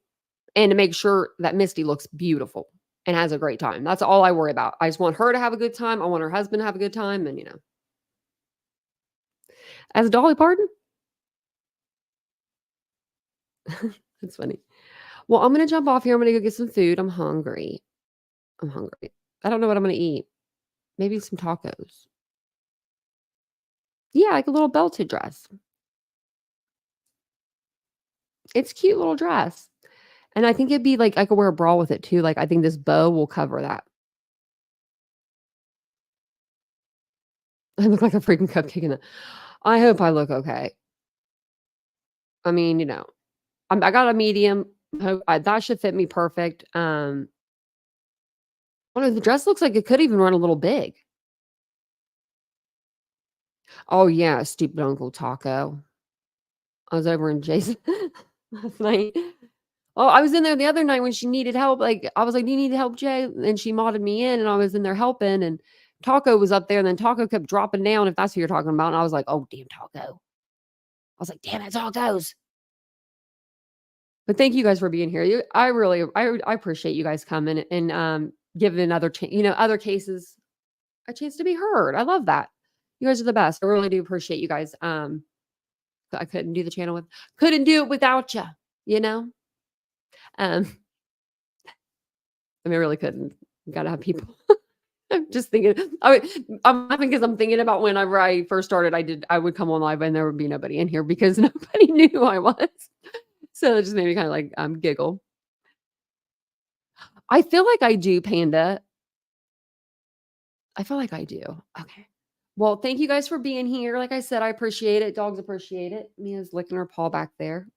and to make sure that Misty looks beautiful and has a great time. That's all I worry about. I just want her to have a good time. I want her husband to have a good time. And, you know, as Dolly Parton. That's funny. Well, I'm going to jump off here. I'm going to go get some food. I'm hungry. I don't know what I'm going to eat. Maybe some tacos. Yeah, like a little belted dress. It's a cute little dress. And I think it'd be like, I could wear a bra with it too. Like, I think this bow will cover that. I look like a freaking cupcake in it. I hope I look okay. I mean, you know, I got a medium. That should fit me perfect. The dress looks like it could even run a little big. Oh yeah, stupid Uncle Taco. I was over in Jason last night. Oh, I was in there the other night when she needed help. Like, I was like, "Do you need help, Jay?" And she modded me in, and I was in there helping. And Taco was up there, and then Taco kept dropping down. If that's who you're talking about, and I was like, "Oh damn, Taco!" I was like, "Damn it, Tacos!" But thank you guys for being here. I really, I appreciate you guys coming and giving other cases a chance to be heard. I love that. You guys are the best. I really do appreciate you guys. I couldn't do the channel couldn't do it without you. You know. I mean, I really couldn't. Got to have people. I'm just thinking. I'm laughing because I'm thinking about whenever I first started. I would come on live and there would be nobody in here because nobody knew who I was. So it just made me kind of like giggle. I feel like I do, Panda. I feel like I do. Okay. Well, thank you guys for being here. Like I said, I appreciate it. Dogs appreciate it. Mia's licking her paw back there.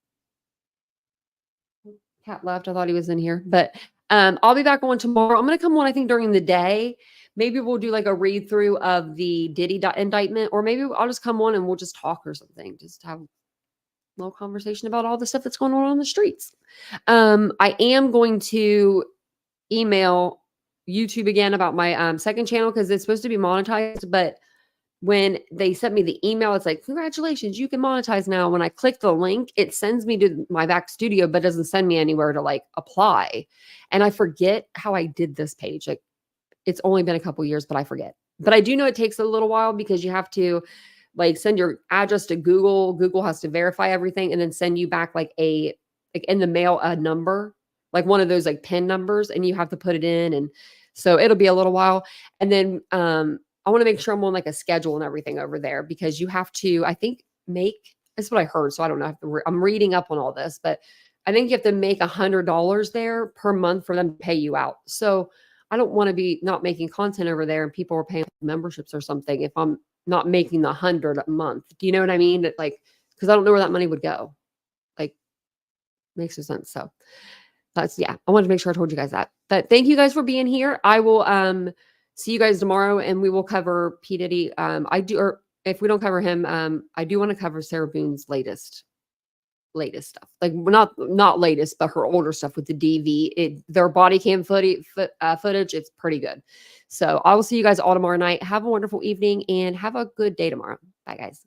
Cat left. I thought he was in here, but I'll be back on tomorrow. I'm going to come on, I think, during the day. Maybe we'll do like a read through of the Diddy indictment, or maybe I'll just come on and we'll just talk or something. Just have a little conversation about all the stuff that's going on the streets. I am going to email YouTube again about my second channel because it's supposed to be monetized, but when they sent me the email, it's like, congratulations, you can monetize now. When I click the link, it sends me to my back studio, but doesn't send me anywhere to like apply. And I forget how I did this page. Like, it's only been a couple years, but I forget. But I do know it takes a little while because you have to like send your address to Google. Google has to verify everything and then send you back like in the mail, a number, like one of those like PIN numbers, and you have to put it in. And so it'll be a little while. And then, I want to make sure I'm on like a schedule and everything over there because you have to, I think, make That's what I heard. So I don't know. I'm reading up on all this, but I think you have to make $100 there per month for them to pay you out. So I don't want to be not making content over there and people are paying memberships or something if I'm not making the 100 a month. Do you know what I mean? Like, because I don't know where that money would go. Like, makes no sense. So that's, yeah, I wanted to make sure I told you guys that. But thank you guys for being here. I will see you guys tomorrow and we will cover P. Diddy. Or if we don't cover him, I do want to cover Sarah Boone's latest stuff, like not latest, but her older stuff with the DV. Their body cam footage. It's pretty good. So I will see you guys all tomorrow night. Have a wonderful evening and have a good day tomorrow. Bye, guys.